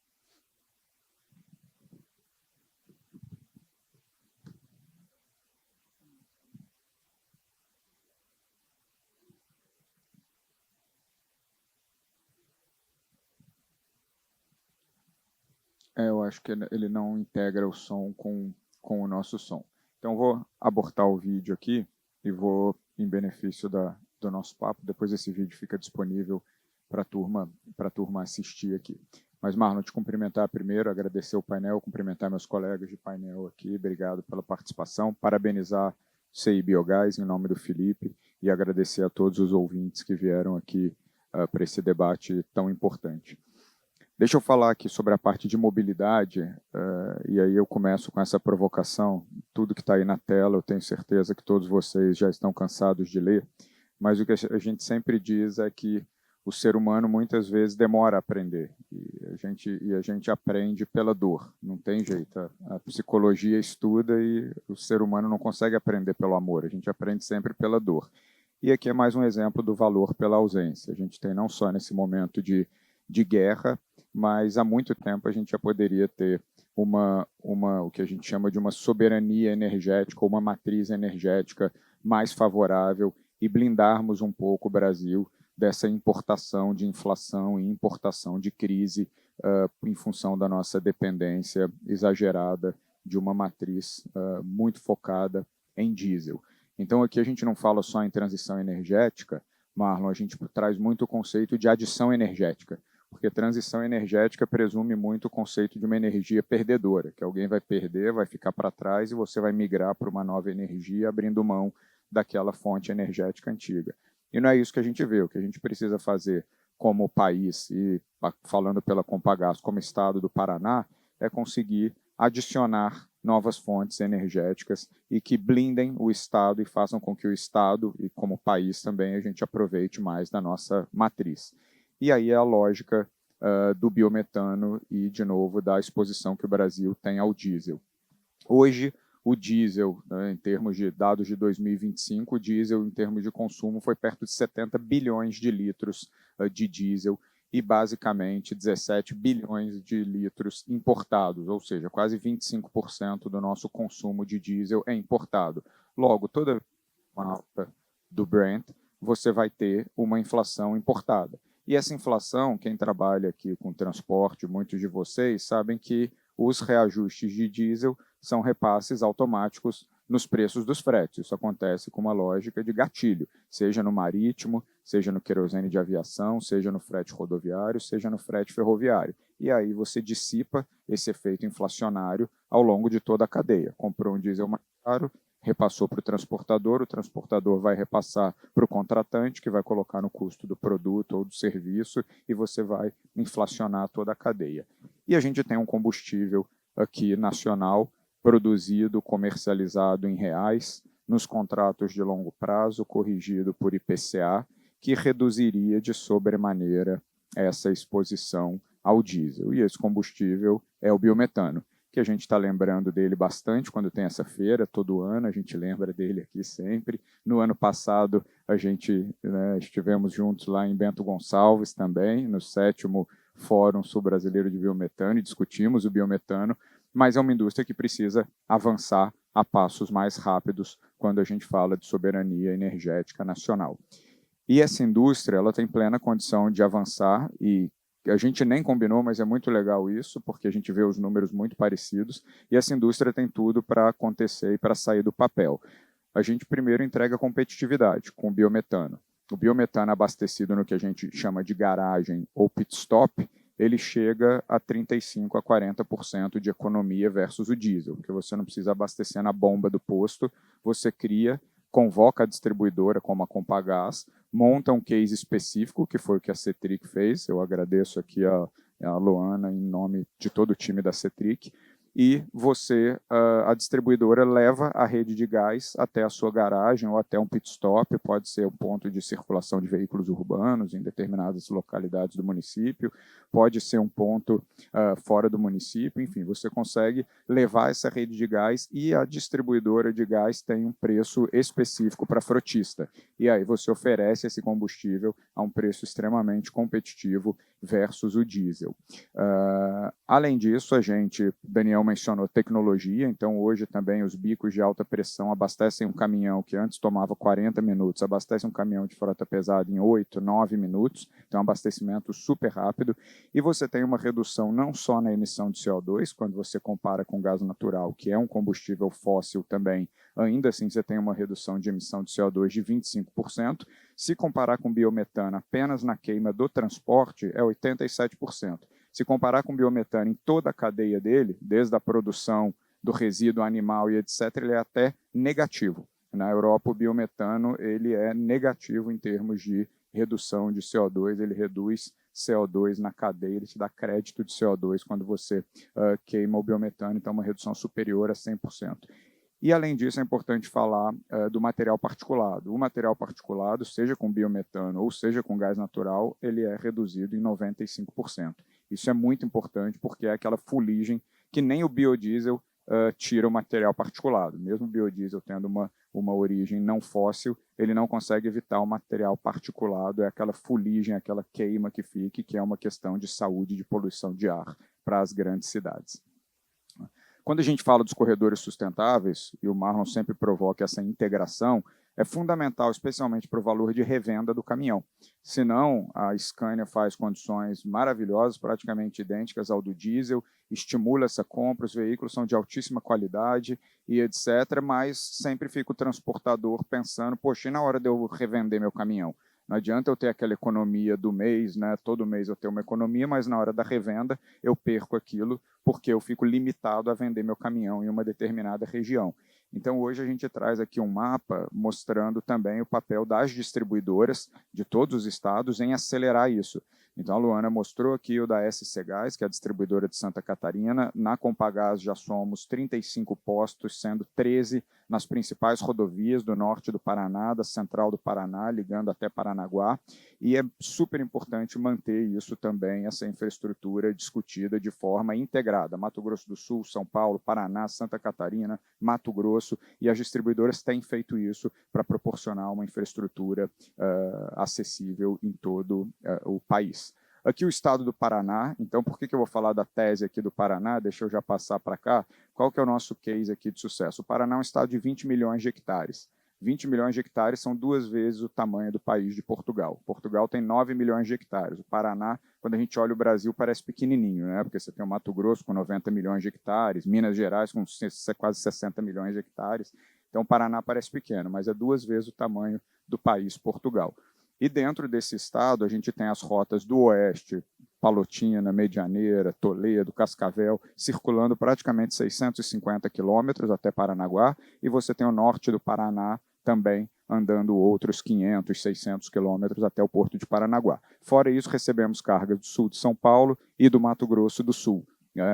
Eu acho que ele não integra o som com o nosso som. Então, vou abortar o vídeo aqui e vou em benefício do nosso papo. Depois esse vídeo fica disponível para a turma assistir aqui. Mas, Marlon, te cumprimentar primeiro, agradecer o painel, cumprimentar meus colegas de painel aqui. Obrigado pela participação. Parabenizar o CI Biogás em nome do Felipe e agradecer a todos os ouvintes que vieram aqui para esse debate tão importante. Deixa eu falar aqui sobre a parte de mobilidade, e aí eu começo com essa provocação. Tudo que está aí na tela, eu tenho certeza que todos vocês já estão cansados de ler, mas o que a gente sempre diz é que o ser humano muitas vezes demora a aprender, e a gente aprende pela dor, não tem jeito. A psicologia estuda e o ser humano não consegue aprender pelo amor, a gente aprende sempre pela dor. E aqui é mais um exemplo do valor pela ausência. A gente tem não só nesse momento de guerra, mas há muito tempo a gente já poderia ter o que a gente chama de uma soberania energética, ou uma matriz energética mais favorável e blindarmos um pouco o Brasil dessa importação de inflação e importação de crise em função da nossa dependência exagerada de uma matriz muito focada em diesel. Então, aqui a gente não fala só em transição energética, Marlon, a gente traz muito o conceito de adição energética, porque transição energética presume muito o conceito de uma energia perdedora, que alguém vai perder, vai ficar para trás e você vai migrar para uma nova energia, abrindo mão daquela fonte energética antiga. E não é isso que a gente vê. O que a gente precisa fazer como país, e falando pela Compagás, como Estado do Paraná, é conseguir adicionar novas fontes energéticas e que blindem o Estado e façam com que o Estado, e como país também, a gente aproveite mais da nossa matriz. E aí é a lógica do biometano e, de novo, da exposição que o Brasil tem ao diesel. Hoje, o diesel, né, em termos de dados de 2025, o diesel, em termos de consumo, foi perto de 70 bilhões de litros de diesel e, basicamente, 17 bilhões de litros importados, ou seja, quase 25% do nosso consumo de diesel é importado. Logo, toda alta do Brent, você vai ter uma inflação importada. E essa inflação, quem trabalha aqui com transporte, muitos de vocês sabem que os reajustes de diesel são repasses automáticos nos preços dos fretes. Isso acontece com uma lógica de gatilho, seja no marítimo, seja no querosene de aviação, seja no frete rodoviário, seja no frete ferroviário. E aí você dissipa esse efeito inflacionário ao longo de toda a cadeia. Comprou um diesel mais caro, repassou para o transportador vai repassar para o contratante, que vai colocar no custo do produto ou do serviço, e você vai inflacionar toda a cadeia. E a gente tem um combustível aqui nacional, produzido, comercializado em reais, nos contratos de longo prazo, corrigido por IPCA, que reduziria de sobremaneira essa exposição ao diesel. E esse combustível é o biometano, que a gente está lembrando dele bastante quando tem essa feira, todo ano a gente lembra dele aqui sempre. No ano passado, estivemos juntos lá em Bento Gonçalves também, no 7º Fórum Sul-Brasileiro de Biometano, e discutimos o biometano, mas é uma indústria que precisa avançar a passos mais rápidos quando a gente fala de soberania energética nacional. E essa indústria ela tem plena condição de avançar, e a gente nem combinou, mas é muito legal isso, porque a gente vê os números muito parecidos, e essa indústria tem tudo para acontecer e para sair do papel. A gente primeiro entrega competitividade com o biometano. O biometano abastecido no que a gente chama de garagem ou pit stop, ele chega a 35% a 40% de economia versus o diesel, porque você não precisa abastecer na bomba do posto, você cria, convoca a distribuidora como a Compagás, monta um case específico, que foi o que a Cetric fez. Eu agradeço aqui a Luana em nome de todo o time da Cetric. E você, a distribuidora, leva a rede de gás até a sua garagem ou até um pit stop, pode ser um ponto de circulação de veículos urbanos em determinadas localidades do município, pode ser um ponto fora do município, enfim, você consegue levar essa rede de gás, e a distribuidora de gás tem um preço específico para frotista. E aí você oferece esse combustível a um preço extremamente competitivo versus o diesel. Além disso, Daniel mencionou tecnologia, então hoje também os bicos de alta pressão abastecem um caminhão que antes tomava 40 minutos, abastece um caminhão de frota pesada em 8, 9 minutos, então abastecimento super rápido, e você tem uma redução não só na emissão de CO2, quando você compara com gás natural, que é um combustível fóssil também, ainda assim você tem uma redução de emissão de CO2 de 25%, se comparar com biometano apenas na queima do transporte, é 87%. Se comparar com biometano em toda a cadeia dele, desde a produção do resíduo animal e etc., ele é até negativo. Na Europa, o biometano ele é negativo em termos de redução de CO2, ele reduz CO2 na cadeia, ele te dá crédito de CO2 quando você queima o biometano, então uma redução superior a 100%. E, além disso, é importante falar do material particulado. O material particulado, seja com biometano ou seja com gás natural, ele é reduzido em 95%. Isso é muito importante porque é aquela fuligem que nem o biodiesel tira o material particulado. Mesmo o biodiesel tendo uma origem não fóssil, ele não consegue evitar o material particulado, é aquela fuligem, aquela queima que fica, que é uma questão de saúde, de poluição de ar para as grandes cidades. Quando a gente fala dos corredores sustentáveis, e o Marlon sempre provoca essa integração, é fundamental, especialmente para o valor de revenda do caminhão. Senão, a Scania faz condições maravilhosas, praticamente idênticas ao do diesel, estimula essa compra, os veículos são de altíssima qualidade e etc., mas sempre fica o transportador pensando, poxa, e na hora de eu revender meu caminhão? Não adianta eu ter aquela economia do mês, né? Todo mês eu tenho uma economia, mas na hora da revenda eu perco aquilo porque eu fico limitado a vender meu caminhão em uma determinada região. Então, hoje a gente traz aqui um mapa mostrando também o papel das distribuidoras de todos os estados em acelerar isso. Então, a Luana mostrou aqui o da SC Gás, que é a distribuidora de Santa Catarina. Na Compagás já somos 35 postos, sendo 13 nas principais rodovias do norte do Paraná, da central do Paraná, ligando até Paranaguá. E é super importante manter isso também, essa infraestrutura discutida de forma integrada. Mato Grosso do Sul, São Paulo, Paraná, Santa Catarina, Mato Grosso, e as distribuidoras têm feito isso para proporcionar uma infraestrutura acessível em todo o país. Aqui o estado do Paraná, então por que eu vou falar da tese aqui do Paraná? Deixa eu já passar para cá. Qual que é o nosso case aqui de sucesso? O Paraná é um estado de 20 milhões de hectares. 20 milhões de hectares são 2 vezes o tamanho do país de Portugal. Portugal tem 9 milhões de hectares. O Paraná, quando a gente olha o Brasil, parece pequenininho, né? Porque você tem o Mato Grosso com 90 milhões de hectares, Minas Gerais com quase 60 milhões de hectares. Então o Paraná parece pequeno, mas é 2 vezes o tamanho do país Portugal. E dentro desse estado, a gente tem as rotas do oeste, Palotina, Medianeira, Toledo, Cascavel, circulando praticamente 650 quilômetros até Paranaguá, e você tem o norte do Paraná também andando outros 500, 600 quilômetros até o porto de Paranaguá. Fora isso, recebemos cargas do sul de São Paulo e do Mato Grosso do Sul,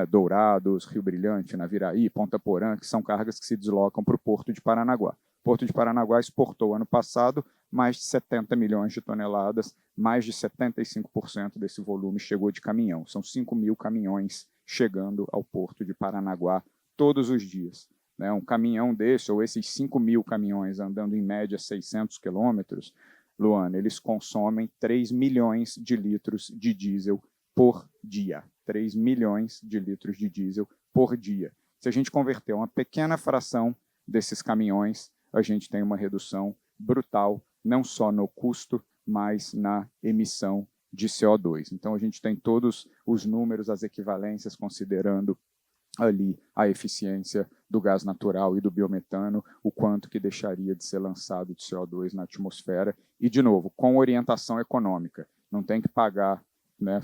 Dourados, Rio Brilhante, Naviraí, Ponta Porã, que são cargas que se deslocam para o porto de Paranaguá. O porto de Paranaguá exportou ano passado mais de 70 milhões de toneladas, mais de 75% desse volume chegou de caminhão. São 5 mil caminhões chegando ao porto de Paranaguá todos os dias. Um caminhão desse, ou esses 5 mil caminhões andando em média 600 quilômetros, Luana, eles consomem 3 milhões de litros de diesel por dia. 3 milhões de litros de diesel por dia. Se a gente converter uma pequena fração desses caminhões, a gente tem uma redução brutal, não só no custo, mas na emissão de CO2. Então, a gente tem todos os números, as equivalências, considerando ali a eficiência do gás natural e do biometano, o quanto que deixaria de ser lançado de CO2 na atmosfera. E, de novo, com orientação econômica. Não tem que pagar,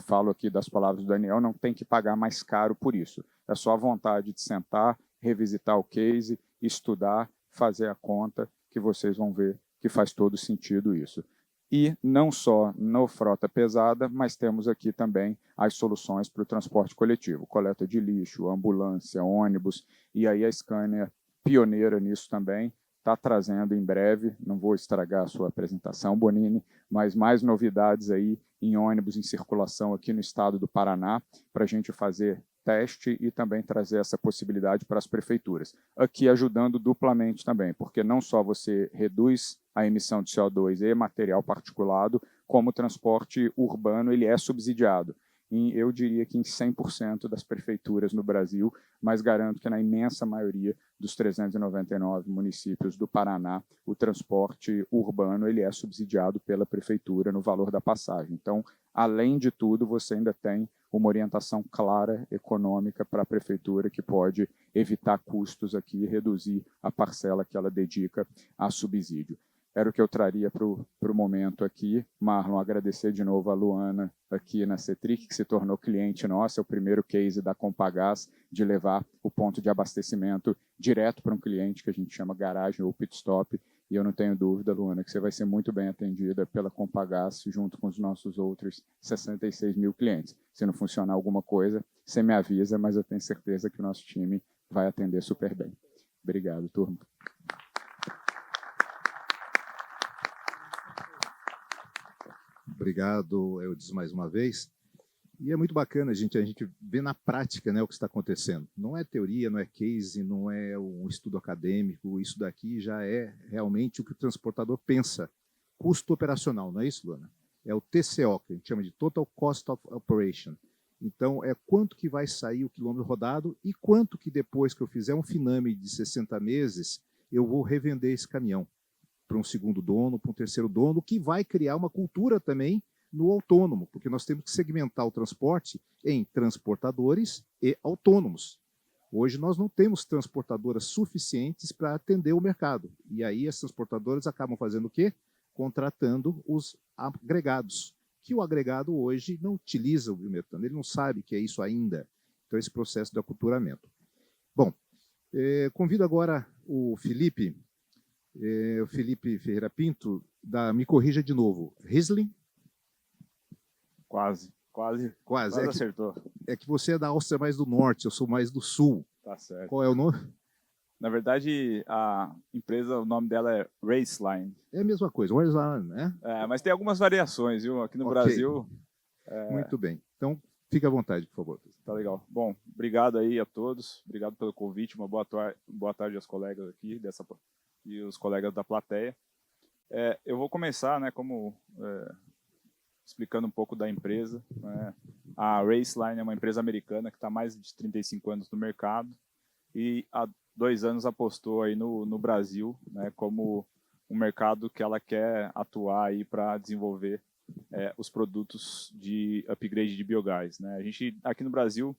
falo aqui das palavras do Daniel, não tem que pagar mais caro por isso. É só a vontade de sentar, revisitar o case, estudar, fazer a conta, que vocês vão ver que faz todo sentido isso. E não só no frota pesada, mas temos aqui também as soluções para o transporte coletivo, coleta de lixo, ambulância, ônibus, e aí a Scania, pioneira nisso também, está trazendo em breve, não vou estragar a sua apresentação, Bonini, mas mais novidades aí em ônibus em circulação aqui no estado do Paraná, para a gente fazer teste e também trazer essa possibilidade para as prefeituras. Aqui ajudando duplamente também, porque não só você reduz a emissão de CO2 e material particulado, como o transporte urbano ele é subsidiado. Eu diria que em 100% das prefeituras no Brasil, mas garanto que na imensa maioria dos 399 municípios do Paraná, o transporte urbano ele é subsidiado pela prefeitura no valor da passagem. Então, além de tudo, você ainda tem uma orientação clara, econômica para a prefeitura que pode evitar custos aqui e reduzir a parcela que ela dedica a subsídio. Era o que eu traria para o momento aqui. Marlon, agradecer de novo a Luana aqui na Cetric, que se tornou cliente nossa, é o primeiro case da Compagás de levar o ponto de abastecimento direto para um cliente que a gente chama garagem ou pit stop, e eu não tenho dúvida, Luana, que você vai ser muito bem atendida pela Compagás junto com os nossos outros 66 mil clientes. Se não funcionar alguma coisa, você me avisa, mas eu tenho certeza que o nosso time vai atender super bem. Obrigado, turma. Obrigado, Eudes, mais uma vez. E é muito bacana a gente ver na prática, o que está acontecendo. Não é teoria, não é case, não é um estudo acadêmico, isso daqui já é realmente o que o transportador pensa. Custo operacional, não é isso, Luana? É o TCO, que a gente chama de Total Cost of Operation. Então, é quanto que vai sair o quilômetro rodado e quanto que depois que eu fizer um Finame de 60 meses, eu vou revender esse caminhão para um segundo dono, para um terceiro dono, que vai criar uma cultura também no autônomo, porque nós temos que segmentar o transporte em transportadores e autônomos. Hoje nós não temos transportadoras suficientes para atender o mercado. E aí as transportadoras acabam fazendo o quê? Contratando os agregados, que o agregado hoje não utiliza o biometano, ele não sabe que é isso ainda. Então, esse processo de aculturamento. Bom, convido agora o Felipe Ferreira Pinto, me corrija de novo, Riesling? Quase Quase. acertou. É que você é da Áustria mais do norte, eu sou mais do sul. Tá certo. Qual é o nome? Na verdade, a empresa, o nome dela é Raceline. É a mesma coisa, Warzone, né? Mas tem algumas variações, viu? Aqui no Ok. Brasil. Muito bem. Então, fique à vontade, por favor. Tá legal. Bom, obrigado aí a todos. Obrigado pelo convite. Uma boa tarde aos colegas aqui e os colegas da plateia. Eu vou começar, né, explicando um pouco da empresa, né? A Raceline é uma empresa americana que está há mais de 35 anos no mercado e há 2 anos apostou aí no Brasil, né, como um mercado que ela quer atuar aí para desenvolver os produtos de upgrade de biogás, né? A gente aqui no Brasil,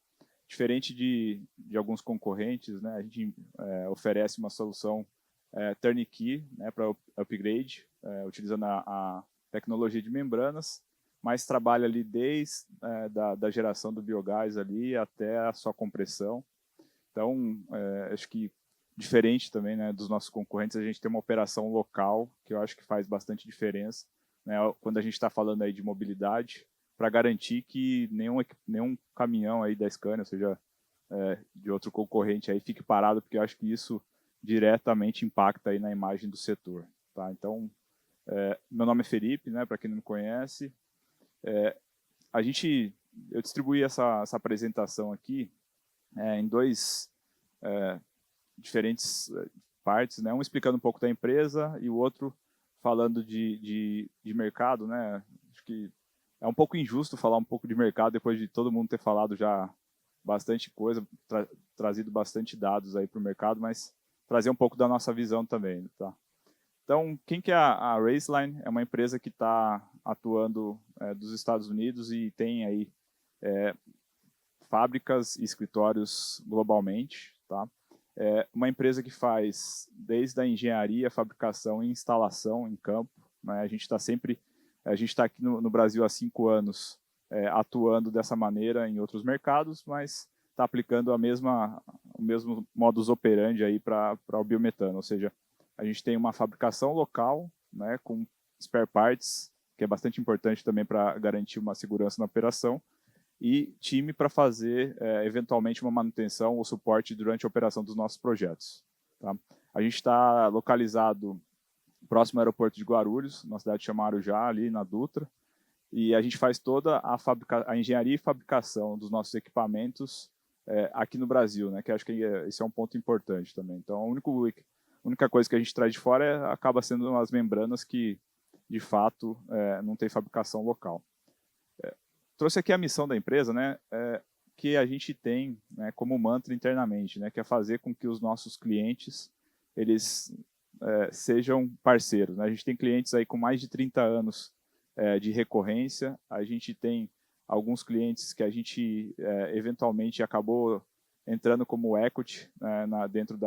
diferente de alguns concorrentes, né, a gente oferece uma solução turnkey, né, para upgrade, utilizando a tecnologia de membranas, mas trabalha ali desde da geração do biogás ali até a sua compressão. Então, acho que diferente também, né, dos nossos concorrentes, a gente tem uma operação local que eu acho que faz bastante diferença, né, quando a gente está falando aí de mobilidade, para garantir que nenhum caminhão aí da Scania, ou seja, de outro concorrente aí, fique parado, porque eu acho que isso diretamente impacta aí na imagem do setor. Tá? Então, meu nome é Felipe, né, para quem não me conhece. Eu distribuí essa apresentação aqui em dois diferentes partes, né? Um explicando um pouco da empresa e o outro falando de mercado, né? Acho que é um pouco injusto falar um pouco de mercado depois de todo mundo ter falado já bastante coisa, trazido bastante dados aí para o mercado, mas trazer um pouco da nossa visão também, tá? Então, quem que é a Raceline? É uma empresa que está atuando dos Estados Unidos e tem aí fábricas e escritórios globalmente, tá? É uma empresa que faz desde a engenharia, fabricação e instalação em campo, né? A gente está aqui no Brasil há 5 anos atuando dessa maneira em outros mercados, mas está aplicando o mesmo modus operandi aí para o biometano, ou seja, a gente tem uma fabricação local, né, com spare parts, que é bastante importante também para garantir uma segurança na operação, e time para fazer, eventualmente, uma manutenção ou suporte durante a operação dos nossos projetos. Tá? A gente está localizado próximo ao aeroporto de Guarulhos, na cidade de Arujá, ali na Dutra, e a gente faz toda a engenharia e fabricação dos nossos equipamentos aqui no Brasil, né, que acho que esse é um ponto importante também. Então, a única coisa que a gente traz de fora acaba sendo as membranas que, de fato, não tem fabricação local. Trouxe aqui a missão da empresa, né, que a gente tem, né, como mantra internamente, né, que é fazer com que os nossos clientes eles sejam parceiros, né? A gente tem clientes aí com mais de 30 anos de recorrência, a gente tem alguns clientes que a gente eventualmente acabou entrando como equity dentro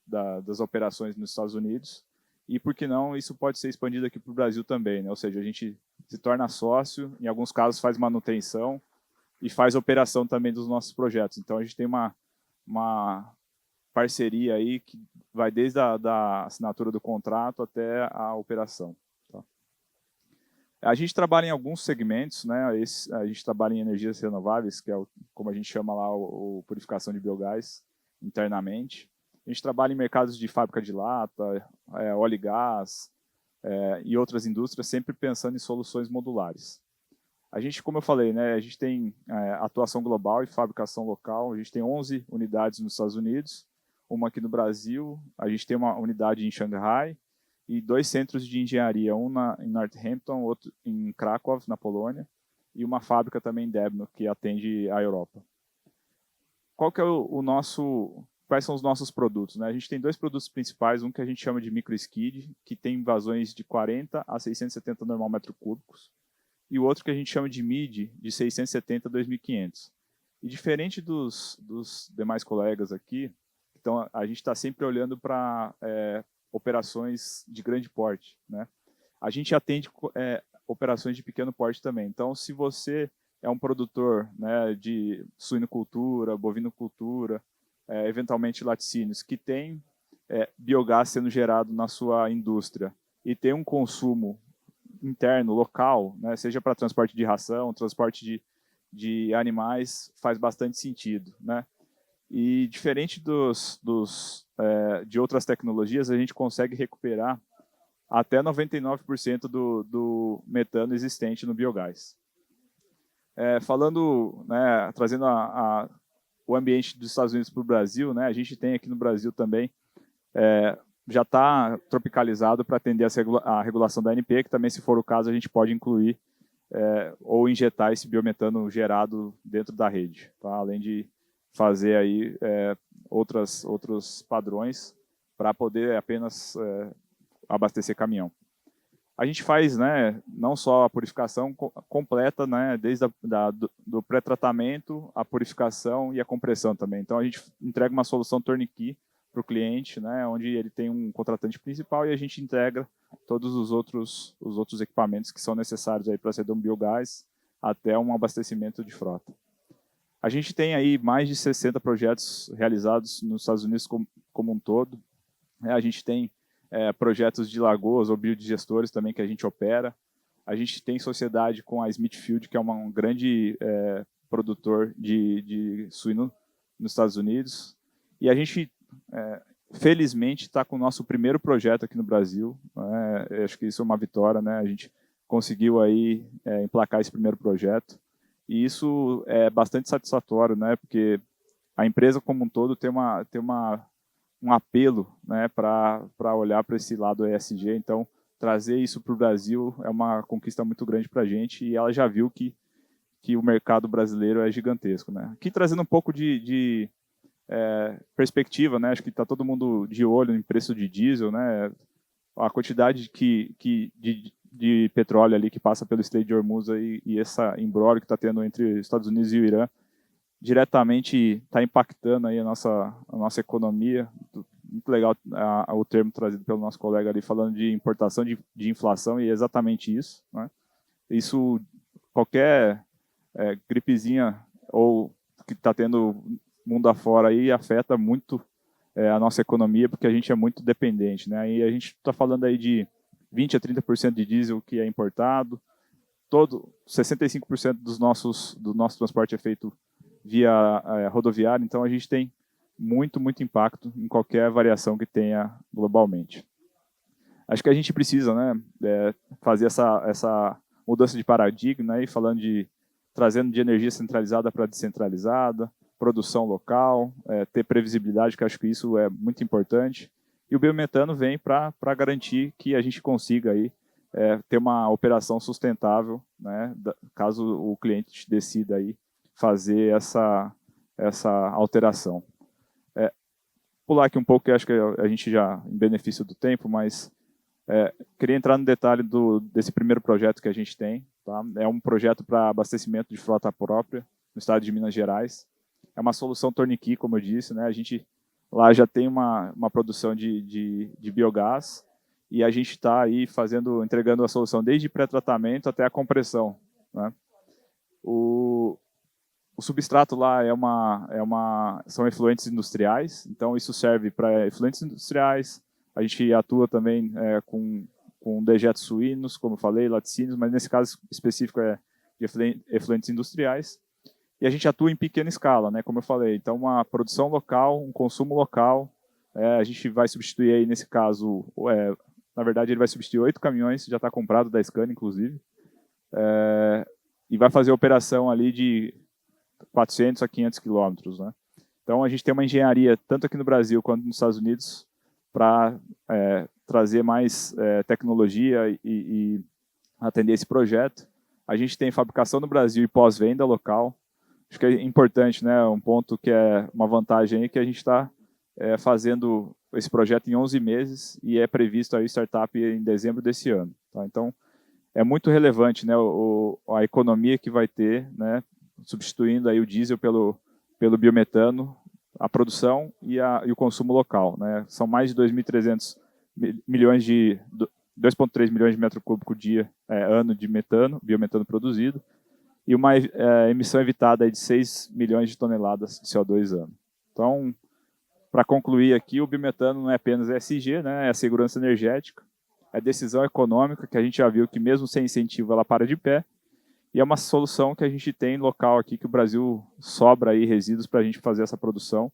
das operações nos Estados Unidos, e por que não, isso pode ser expandido aqui para o Brasil também, né? Ou seja, a gente se torna sócio, em alguns casos faz manutenção e faz operação também dos nossos projetos. Então a gente tem uma parceria aí que vai desde da assinatura do contrato até a operação. Tá? A gente trabalha em alguns segmentos, né? A gente trabalha em energias renováveis, que é como a gente chama lá o purificação de biogás internamente. A gente trabalha em mercados de fábrica de lata, óleo e gás e outras indústrias, sempre pensando em soluções modulares. A gente, como eu falei, né, a gente tem atuação global e fabricação local. A gente tem 11 unidades nos Estados Unidos, uma aqui no Brasil, a gente tem uma unidade em Xangai e 2 centros de engenharia, um em Northampton, outro em Krakow, na Polônia, e uma fábrica também em Debno, que atende a Europa. Qual que é quais são os nossos produtos? Né? A gente tem 2 produtos principais, um que a gente chama de microskid, que tem vazões de 40 a 670 normal metros cúbicos, e o outro que a gente chama de mid, de 670 a 2.500. E diferente dos demais colegas aqui, então a gente está sempre olhando para operações de grande porte, né? A gente atende operações de pequeno porte também. Então, se você é um produtor, né, de suinocultura, bovinocultura, eventualmente laticínios, que tem biogás sendo gerado na sua indústria e tem um consumo interno, local, né, seja para transporte de ração, transporte de animais, faz bastante sentido, né? E diferente de outras tecnologias, a gente consegue recuperar até 99% do metano existente no biogás. Falando, né, trazendo o ambiente dos Estados Unidos para o Brasil, né, a gente tem aqui no Brasil também, já está tropicalizado para atender a regulação da ANP, que também, se for o caso, a gente pode incluir ou injetar esse biometano gerado dentro da rede, tá? Além de fazer aí outros padrões para poder apenas abastecer caminhão. A gente faz, né, não só a purificação completa, né, desde do pré-tratamento, a purificação e a compressão também. Então a gente entrega uma solução turnkey para o cliente, né, onde ele tem um contratante principal e a gente integra todos os outros equipamentos que são necessários aí para acender um biogás até um abastecimento de frota. A gente tem aí mais de 60 projetos realizados nos Estados Unidos como um todo. A gente tem projetos de lagoas ou biodigestores também que a gente opera. A gente tem sociedade com a Smithfield, que é um grande produtor de suíno nos Estados Unidos. E a gente, felizmente, está com o nosso primeiro projeto aqui no Brasil. Acho que isso é uma vitória, né? A gente conseguiu aí emplacar esse primeiro projeto. E isso é bastante satisfatório, né? Porque a empresa como um todo tem um apelo, né, para olhar para esse lado ESG. Então, trazer isso para o Brasil é uma conquista muito grande para a gente, e ela já viu que o mercado brasileiro é gigantesco, né? Aqui trazendo um pouco de perspectiva, né? Acho que está todo mundo de olho no preço de diesel, né? A quantidade de petróleo ali que passa pelo Estreito de Hormuz aí, e essa imbróglio que está tendo entre os Estados Unidos e o Irã, diretamente está impactando aí a nossa economia. Muito legal o termo trazido pelo nosso colega ali, falando de importação de inflação, e é exatamente isso, né? Isso, qualquer gripezinha ou que está tendo mundo afora aí, afeta muito a nossa economia, porque a gente é muito dependente, né? E a gente está falando aí de 20% a 30% de diesel que é importado, 65% do nosso transporte é feito via rodoviária, então a gente tem muito impacto em qualquer variação que tenha globalmente. Acho que a gente precisa, né, fazer essa mudança de paradigma, né, e trazendo de energia centralizada para descentralizada, produção local, ter previsibilidade, que acho que isso é muito importante. E o biometano vem para garantir que a gente consiga aí, ter uma operação sustentável, né, caso o cliente decida aí fazer essa alteração. Pular aqui um pouco, que acho que a gente já, em benefício do tempo, mas queria entrar no detalhe desse primeiro projeto que a gente tem. Tá? É um projeto para abastecimento de frota própria no estado de Minas Gerais. É uma solução turnkey, como eu disse, né? A gente lá já tem uma produção de biogás, e a gente está aí entregando a solução desde pré-tratamento até a compressão, né? O substrato lá são efluentes industriais, então isso serve para efluentes industriais. A gente atua também com dejetos suínos, como eu falei, laticínios, mas nesse caso específico de efluentes industriais. E a gente atua em pequena escala, né, como eu falei. Então, uma produção local, um consumo local. A gente vai substituir aí, nesse caso, na verdade, ele vai substituir 8 caminhões, já está comprado da Scania, inclusive, e vai fazer a operação ali de 400 a 500 quilômetros, né? Então, a gente tem uma engenharia, tanto aqui no Brasil quanto nos Estados Unidos, para trazer mais tecnologia e atender esse projeto. A gente tem fabricação no Brasil e pós-venda local. Acho que é importante, né? Um ponto que é uma vantagem aí, que a gente está fazendo esse projeto em 11 meses e é previsto aí startup em dezembro desse ano. Tá? Então, é muito relevante, né, a economia que vai ter, né, substituindo aí o diesel pelo biometano, a produção e o consumo local, né? São mais de 2.300 milhões 2,3 milhões de metro cúbico dia ano de biometano produzido, e uma emissão evitada aí de 6 milhões de toneladas de CO2 ano. Então, para concluir aqui, o biometano não é apenas ESG, né, é a segurança energética. é decisão econômica, que a gente já viu que mesmo sem incentivo ela para de pé, e é uma solução que a gente tem local aqui, que o Brasil sobra aí resíduos para a gente fazer essa produção,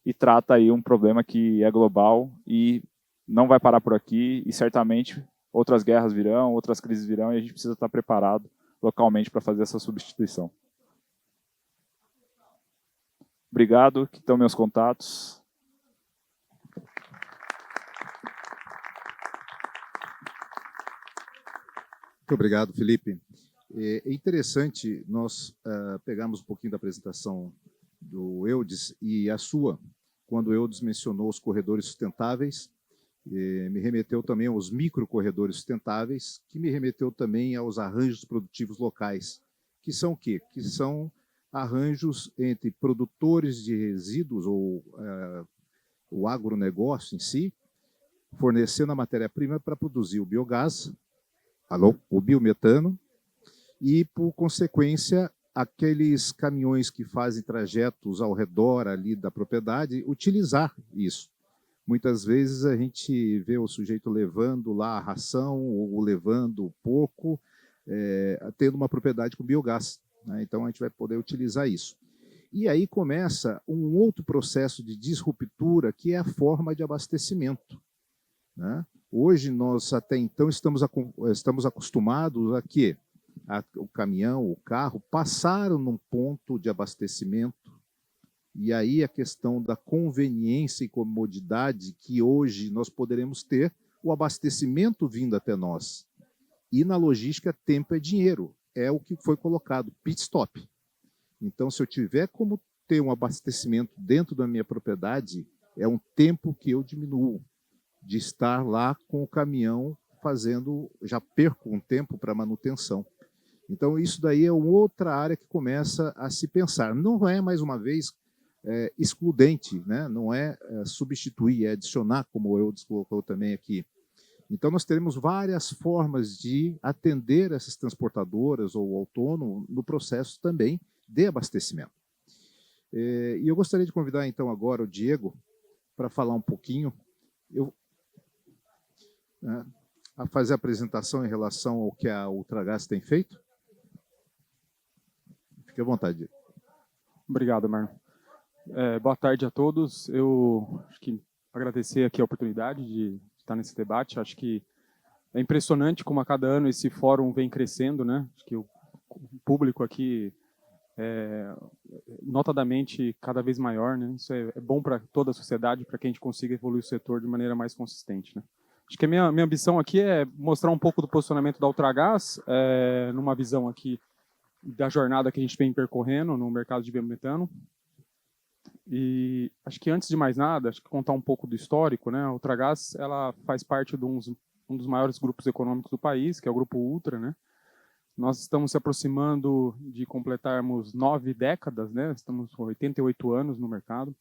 e trata aí um problema que é global e não vai parar por aqui, e certamente outras guerras virão, outras crises virão, e a gente precisa estar preparado localmente para fazer essa substituição. Obrigado, aqui estão meus contatos. Muito obrigado, Felipe. É interessante nós pegarmos um pouquinho da apresentação do Eudes e a sua, quando o Eudes mencionou os corredores sustentáveis, me remeteu também aos microcorredores sustentáveis, que me remeteu também aos arranjos produtivos locais, que são o quê? Que são arranjos entre produtores de resíduos ou o agronegócio em si, fornecendo a matéria-prima para produzir o biogás, o biometano, e, por consequência, aqueles caminhões que fazem trajetos ao redor ali da propriedade, utilizar isso. Muitas vezes a gente vê o sujeito levando lá a ração ou levando o porco, tendo uma propriedade com biogás, né? Então a gente vai poder utilizar isso. E aí começa um outro processo de disruptura, que é a forma de abastecimento, né? Hoje nós até então estamos acostumados a que o caminhão, o carro, passaram num ponto de abastecimento, e aí a questão da conveniência e comodidade que hoje nós poderemos ter, o abastecimento vindo até nós. E na logística, tempo é dinheiro, é o que foi colocado, pit stop. Então, se eu tiver como ter um abastecimento dentro da minha propriedade, é um tempo que eu diminuo de estar lá com o caminhão fazendo, já perco um tempo para manutenção. Então, isso daí é uma outra área que começa a se pensar. Não é, mais uma vez, excludente, né? Não é substituir, é adicionar, como o Eudes colocou também aqui. Então, nós teremos várias formas de atender essas transportadoras ou autônomo no processo também de abastecimento. E eu gostaria de convidar, então, agora o Diego para falar um pouquinho, a fazer a apresentação em relação ao que a Ultragaz tem feito. Fique à vontade, Diego. Obrigado, Marlon. Boa tarde a todos. Eu acho que agradecer aqui a oportunidade de estar nesse debate. Acho que é impressionante como a cada ano esse fórum vem crescendo, né? Acho que o público aqui notadamente cada vez maior, né? Isso é bom para toda a sociedade, para que a gente consiga evoluir o setor de maneira mais consistente, né? Acho que a minha ambição aqui é mostrar um pouco do posicionamento da Ultragaz, numa visão aqui da jornada que a gente vem percorrendo no mercado de biometano. E acho que antes de mais nada, acho que contar um pouco do histórico, né? A Ultragaz, ela faz parte de um dos maiores grupos econômicos do país, que é o Grupo Ultra, né? Nós estamos se aproximando de completarmos 9 décadas, né? Estamos com 88 anos no mercado.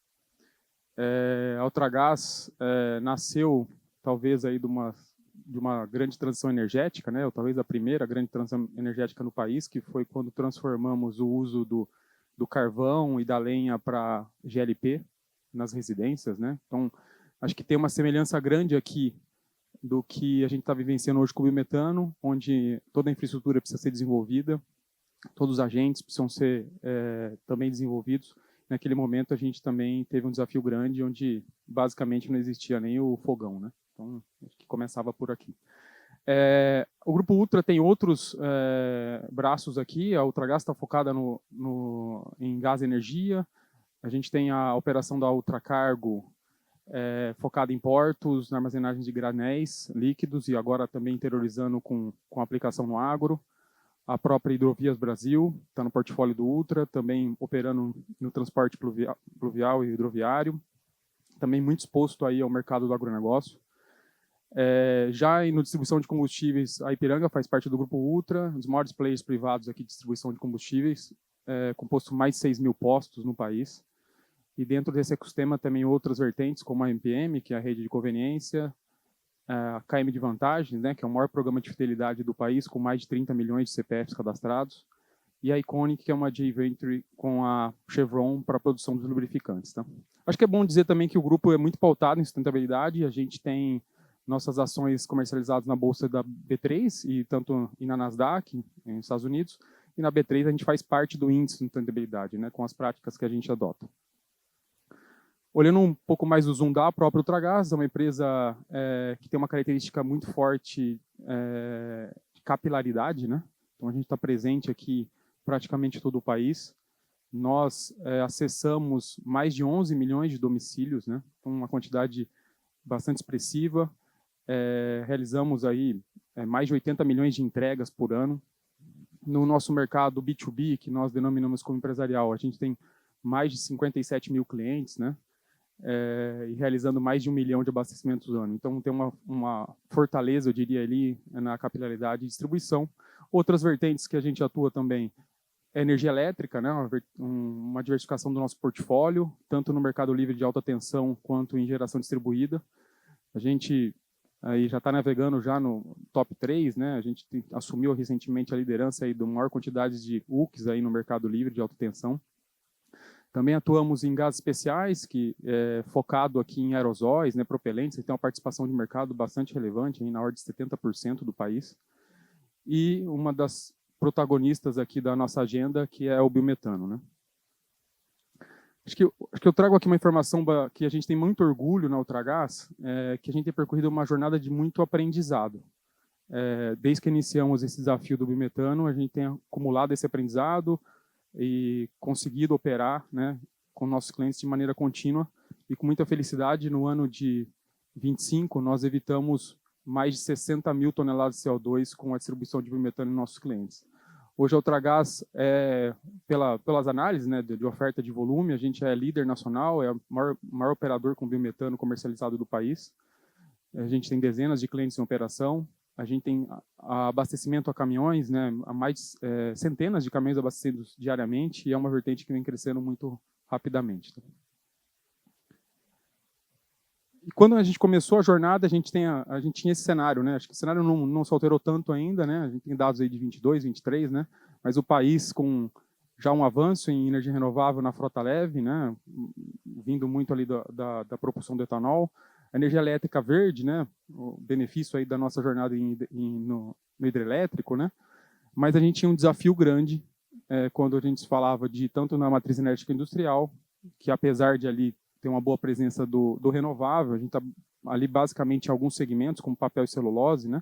A Ultragaz nasceu talvez aí de uma grande transição energética, né? Ou talvez a primeira grande transição energética no país, que foi quando transformamos o uso do carvão e da lenha para GLP nas residências, né? Então, acho que tem uma semelhança grande aqui do que a gente está vivenciando hoje com o biometano, onde toda a infraestrutura precisa ser desenvolvida, todos os agentes precisam ser também desenvolvidos. Naquele momento, a gente também teve um desafio grande, onde basicamente não existia nem o fogão, né? Então, acho que começava por aqui. O Grupo Ultra tem outros braços aqui. A Ultragaz está focada em gás e energia. A gente tem a operação da Ultracargo, focada em portos, na armazenagem de granéis líquidos e agora também interiorizando com aplicação no agro. A própria Hidrovias Brasil está no portfólio do Ultra, também operando no transporte pluvial e hidroviário. Também muito exposto aí ao mercado do agronegócio. Já no distribuição de combustíveis, a Ipiranga faz parte do Grupo Ultra, um dos maiores players privados aqui de distribuição de combustíveis, composto mais de 6 mil postos no país. E dentro desse ecossistema também outras vertentes, como a MPM, que é a rede de conveniência, a KM de Vantagens, né, que é o maior programa de fidelidade do país, com mais de 30 milhões de CPFs cadastrados, e a Iconic, que é uma joint venture com a Chevron para a produção dos lubrificantes. Tá? Acho que é bom dizer também que o grupo é muito pautado em sustentabilidade. A gente tem nossas ações comercializadas na bolsa da B3 e na Nasdaq, nos Estados Unidos, e na B3 a gente faz parte do índice de sustentabilidade, né, com as práticas que a gente adota. Olhando um pouco mais o zoom da própria Ultragaz, é uma empresa que tem uma característica muito forte de capilaridade, né? Então a gente está presente aqui praticamente em todo o país. Nós acessamos mais de 11 milhões de domicílios, né? Então uma quantidade bastante expressiva. Realizamos aí mais de 80 milhões de entregas por ano. No nosso mercado B2B, que nós denominamos como empresarial, a gente tem mais de 57 mil clientes, né? E realizando mais de 1 milhão de abastecimentos por ano. Então, tem uma fortaleza, eu diria, ali na capilaridade de distribuição. Outras vertentes que a gente atua também é energia elétrica, né? Uma diversificação do nosso portfólio, tanto no mercado livre de alta tensão quanto em geração distribuída. A gente aí já está navegando já no top 3, né? A gente assumiu recentemente a liderança aí da maior quantidade de UCs aí no mercado livre de alta tensão. Também atuamos em gases especiais, que é focado aqui em aerosóis, né, propelentes, e tem uma participação de mercado bastante relevante, aí, na ordem de 70% do país. E uma das protagonistas aqui da nossa agenda, que é o biometano, né? Acho que eu trago aqui uma informação que a gente tem muito orgulho na Ultragaz, que a gente tem percorrido uma jornada de muito aprendizado. Desde que iniciamos esse desafio do biometano, a gente tem acumulado esse aprendizado, e conseguido operar, né, com nossos clientes de maneira contínua, e com muita felicidade, no ano de 25, nós evitamos mais de 60 mil toneladas de CO2 com a distribuição de biometano em nossos clientes. Hoje a Ultragaz, pelas análises, né, de oferta de volume, a gente é líder nacional, é o maior operador com biometano comercializado do país. A gente tem dezenas de clientes em operação. A gente tem abastecimento a caminhões, né, centenas de caminhões abastecidos diariamente, e é uma vertente que vem crescendo muito rapidamente. E quando a gente começou a jornada, a gente tinha esse cenário, né? Acho que o cenário não se alterou tanto ainda, né? A gente tem dados aí de 22, 23, né? Mas o país com já um avanço em energia renovável na frota leve, né? Vindo muito ali da propulsão do etanol. A energia elétrica verde, né, o benefício aí da nossa jornada no hidrelétrico, né, mas a gente tinha um desafio grande quando a gente falava de tanto na matriz energética industrial, que apesar de ali ter uma boa presença do renovável, a gente está ali basicamente em alguns segmentos, como papel e celulose, né,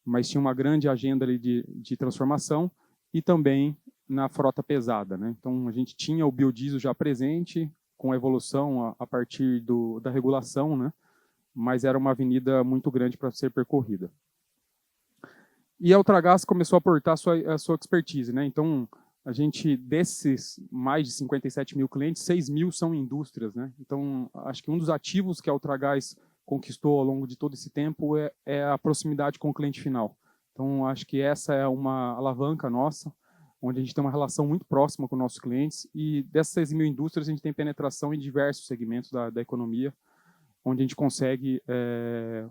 mas tinha uma grande agenda ali de transformação, e também na frota pesada, né. Então a gente tinha o biodiesel já presente, com a evolução a partir da regulação, né, mas era uma avenida muito grande para ser percorrida. E a Ultragaz começou a aportar a sua expertise, né? Então, a gente, desses mais de 57 mil clientes, 6 mil são indústrias, né? Então, acho que um dos ativos que a Ultragaz conquistou ao longo de todo esse tempo é a proximidade com o cliente final. Então, acho que essa é uma alavanca nossa, onde a gente tem uma relação muito próxima com nossos clientes, e dessas 6 mil indústrias a gente tem penetração em diversos segmentos da economia, onde a gente consegue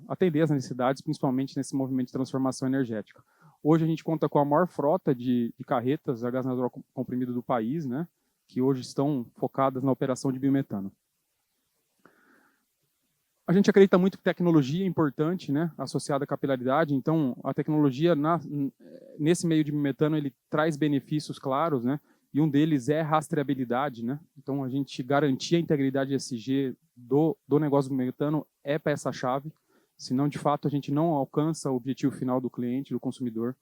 atender as necessidades, principalmente nesse movimento de transformação energética. Hoje a gente conta com a maior frota de carretas a gás natural comprimido do país, né, que hoje estão focadas na operação de biometano. A gente acredita muito que tecnologia é importante, né, associada à capilaridade. Então, a tecnologia, nesse meio de biometano, ele traz benefícios claros, né, e um deles é rastreabilidade, né? Então, a gente garantir a integridade ESG do negócio do biometano é peça-chave, senão, de fato, a gente não alcança o objetivo final do cliente, do consumidor.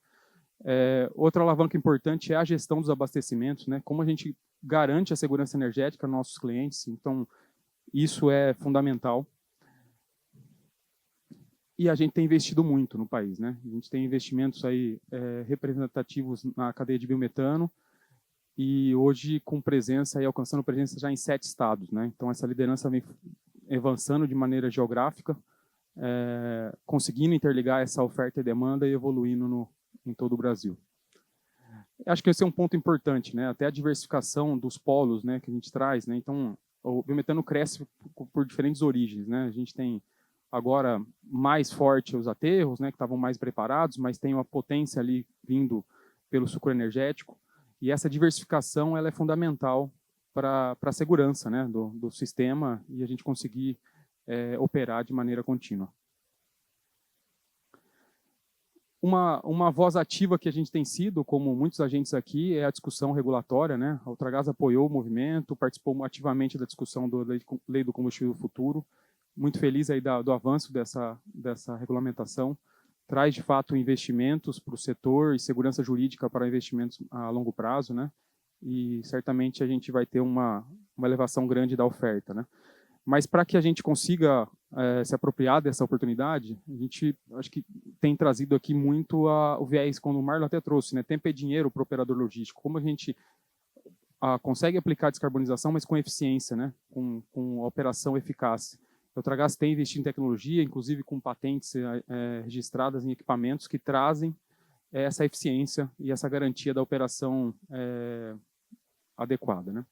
Outra alavanca importante é a gestão dos abastecimentos, né? Como a gente garante a segurança energética aos nossos clientes, então, isso é fundamental. E a gente tem investido muito no país, né? A gente tem investimentos aí representativos na cadeia de biometano, e hoje com presença, alcançando presença já em 7 estados, né? Então essa liderança vem avançando de maneira geográfica, conseguindo interligar essa oferta e demanda e evoluindo em todo o Brasil. Acho que esse é um ponto importante, né? Até a diversificação dos polos, né, que a gente traz, né? Então o biometano cresce por diferentes origens, né? A gente tem agora mais forte os aterros, né, que estavam mais preparados, mas tem uma potência ali vindo pelo sucro energético. E essa diversificação ela é fundamental para a segurança, né, do sistema, e a gente conseguir operar de maneira contínua. Uma voz ativa que a gente tem sido, como muitos agentes aqui, é a discussão regulatória, né? A Ultragaz apoiou o movimento, participou ativamente da discussão da Lei do Combustível Futuro. Muito feliz aí do avanço dessa regulamentação. Traz, de fato, investimentos para o setor e segurança jurídica para investimentos a longo prazo, né? E certamente a gente vai ter uma elevação grande da oferta, né? Mas para que a gente consiga se apropriar dessa oportunidade, a gente acho que tem trazido aqui muito o viés, como o Marlon até trouxe, né? Tempo é dinheiro para o operador logístico. Como a gente consegue aplicar a descarbonização, mas com eficiência, né? Com operação eficaz. A Ultragaz tem investido em tecnologia, inclusive com patentes registradas em equipamentos que trazem essa eficiência e essa garantia da operação adequada, né?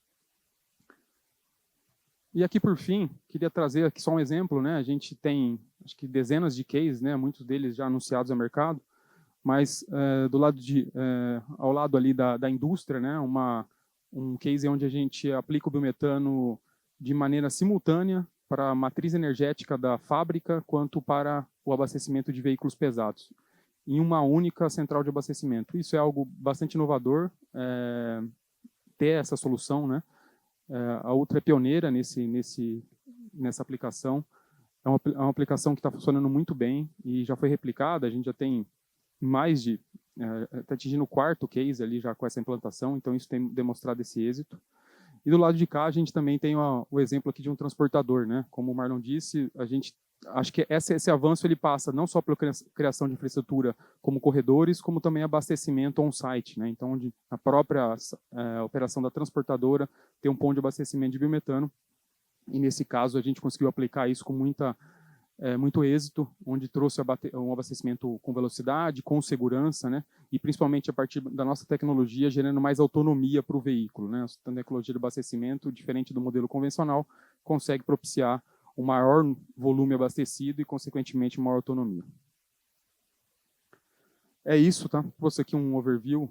E aqui, por fim, queria trazer aqui só um exemplo, né? A gente tem, acho que dezenas de cases, né? Muitos deles já anunciados ao mercado, mas ao lado ali da indústria, né? Um case onde a gente aplica o biometano de maneira simultânea para a matriz energética da fábrica, quanto para o abastecimento de veículos pesados, em uma única central de abastecimento. Isso é algo bastante inovador, ter essa solução, né? A Ultra é pioneira nessa aplicação. É uma aplicação que está funcionando muito bem e já foi replicada. A gente já tem mais de... Está atingindo o 4º case ali já com essa implantação, então isso tem demonstrado esse êxito. E do lado de cá, a gente também tem o exemplo aqui de um transportador, né? Como o Marlon disse, acho que esse avanço ele passa não só pela criação de infraestrutura como corredores, como também abastecimento on-site, né? Então, onde a própria operação da transportadora tem um ponto de abastecimento de biometano, e nesse caso a gente conseguiu aplicar isso com muito êxito, onde trouxe um abastecimento com velocidade, com segurança, né? E principalmente a partir da nossa tecnologia, gerando mais autonomia para o veículo, né? A tecnologia de abastecimento, diferente do modelo convencional, consegue propiciar um maior volume abastecido e, consequentemente, maior autonomia. É isso, tá? Trouxe aqui um overview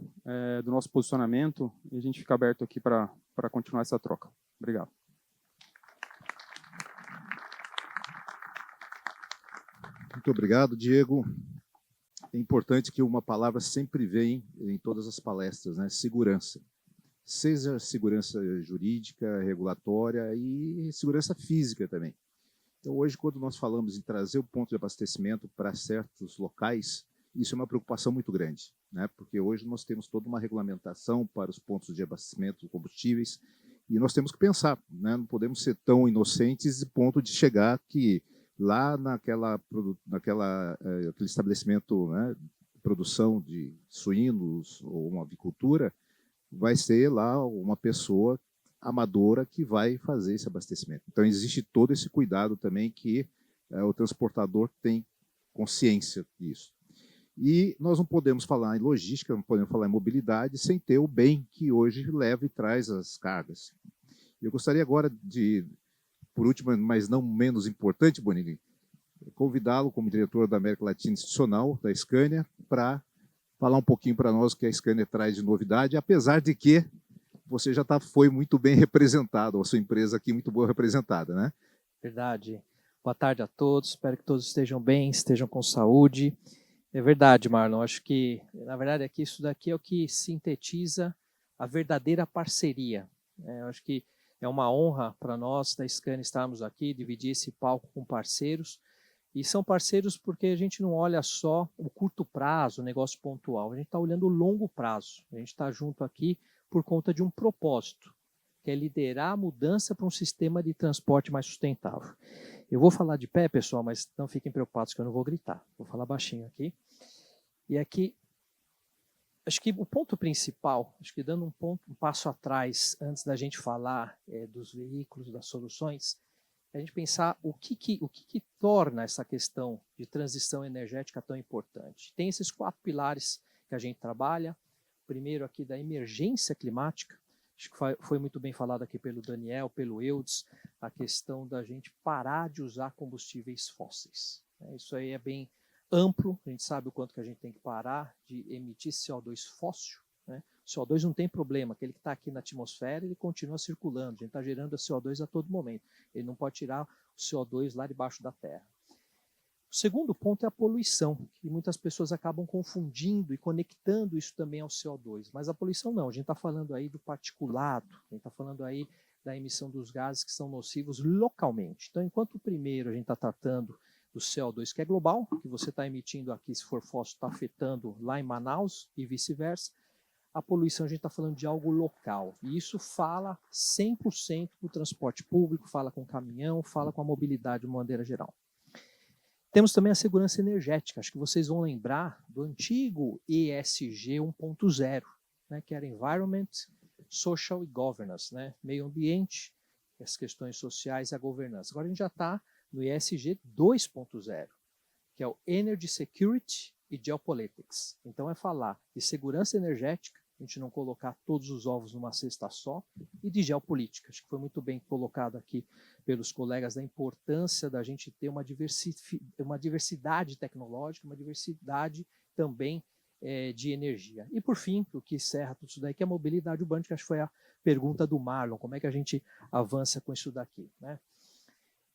do nosso posicionamento e a gente fica aberto aqui para continuar essa troca. Obrigado. Muito obrigado, Diego. É importante que uma palavra sempre vem em todas as palestras, né? Segurança. Seja segurança jurídica, regulatória e segurança física também. Então, hoje, quando nós falamos em trazer o ponto de abastecimento para certos locais, isso é uma preocupação muito grande, né? Porque hoje nós temos toda uma regulamentação para os pontos de abastecimento de combustíveis e nós temos que pensar, né? Não podemos ser tão inocentes de ponto de chegar que lá aquele estabelecimento, né, de produção de suínos ou uma avicultura, vai ser lá uma pessoa amadora que vai fazer esse abastecimento. Então, existe todo esse cuidado também que o transportador tem consciência disso. E nós não podemos falar em logística, não podemos falar em mobilidade sem ter o bem que hoje leva e traz as cargas. Eu gostaria agora de, por último, mas não menos importante, Bonini, convidá-lo como diretor da América Latina Institucional, da Scania, para falar um pouquinho para nós o que a Scania traz de novidade, apesar de que você já foi muito bem representado, a sua empresa aqui muito boa representada, né? Verdade. Boa tarde a todos, espero que todos estejam bem, estejam com saúde. É verdade, Marlon, acho que, na verdade, aqui, isso daqui é o que sintetiza a verdadeira parceria. Eu acho que é uma honra para nós da Scania estarmos aqui, dividir esse palco com parceiros, e são parceiros porque a gente não olha só o curto prazo, o negócio pontual, a gente está olhando o longo prazo, a gente está junto aqui por conta de um propósito, que é liderar a mudança para um sistema de transporte mais sustentável. Eu vou falar de pé, pessoal, mas não fiquem preocupados que eu não vou gritar. Vou falar baixinho aqui. E aqui, acho que o ponto principal, acho que dando um passo atrás, antes da gente falar dos veículos, das soluções, é a gente pensar o que torna essa questão de transição energética tão importante. Tem esses 4 pilares que a gente trabalha. Primeiro aqui da emergência climática. Acho que foi muito bem falado aqui pelo Daniel, pelo Eudes, a questão da gente parar de usar combustíveis fósseis. Isso aí é bem amplo, a gente sabe o quanto que a gente tem que parar de emitir CO2 fóssil. O CO2 não tem problema, aquele que está aqui na atmosfera, ele continua circulando, a gente está gerando CO2 a todo momento. Ele não pode tirar o CO2 lá debaixo da terra. O segundo ponto é a poluição, que muitas pessoas acabam confundindo e conectando isso também ao CO2. Mas a poluição não, a gente está falando aí do particulado, a gente está falando aí da emissão dos gases que são nocivos localmente. Então, enquanto o primeiro a gente está tratando do CO2, que é global, que você está emitindo aqui, se for fóssil, está afetando lá em Manaus e vice-versa, a poluição a gente está falando de algo local. E isso fala 100% com o transporte público, fala com o caminhão, fala com a mobilidade de uma maneira geral. Temos também a segurança energética. Acho que vocês vão lembrar do antigo ESG 1.0, né, que era Environment, Social e Governance, né, meio ambiente, as questões sociais e a governança. Agora a gente já está no ESG 2.0, que é o Energy Security e Geopolitics. Então é falar de segurança energética, a gente não colocar todos os ovos numa cesta só, e de geopolítica. Acho que foi muito bem colocado aqui pelos colegas da importância da gente ter uma diversidade tecnológica, uma diversidade também de energia. E por fim, o que encerra tudo isso daí, que é a mobilidade urbana, que acho que foi a pergunta do Marlon, como é que a gente avança com isso daqui, né?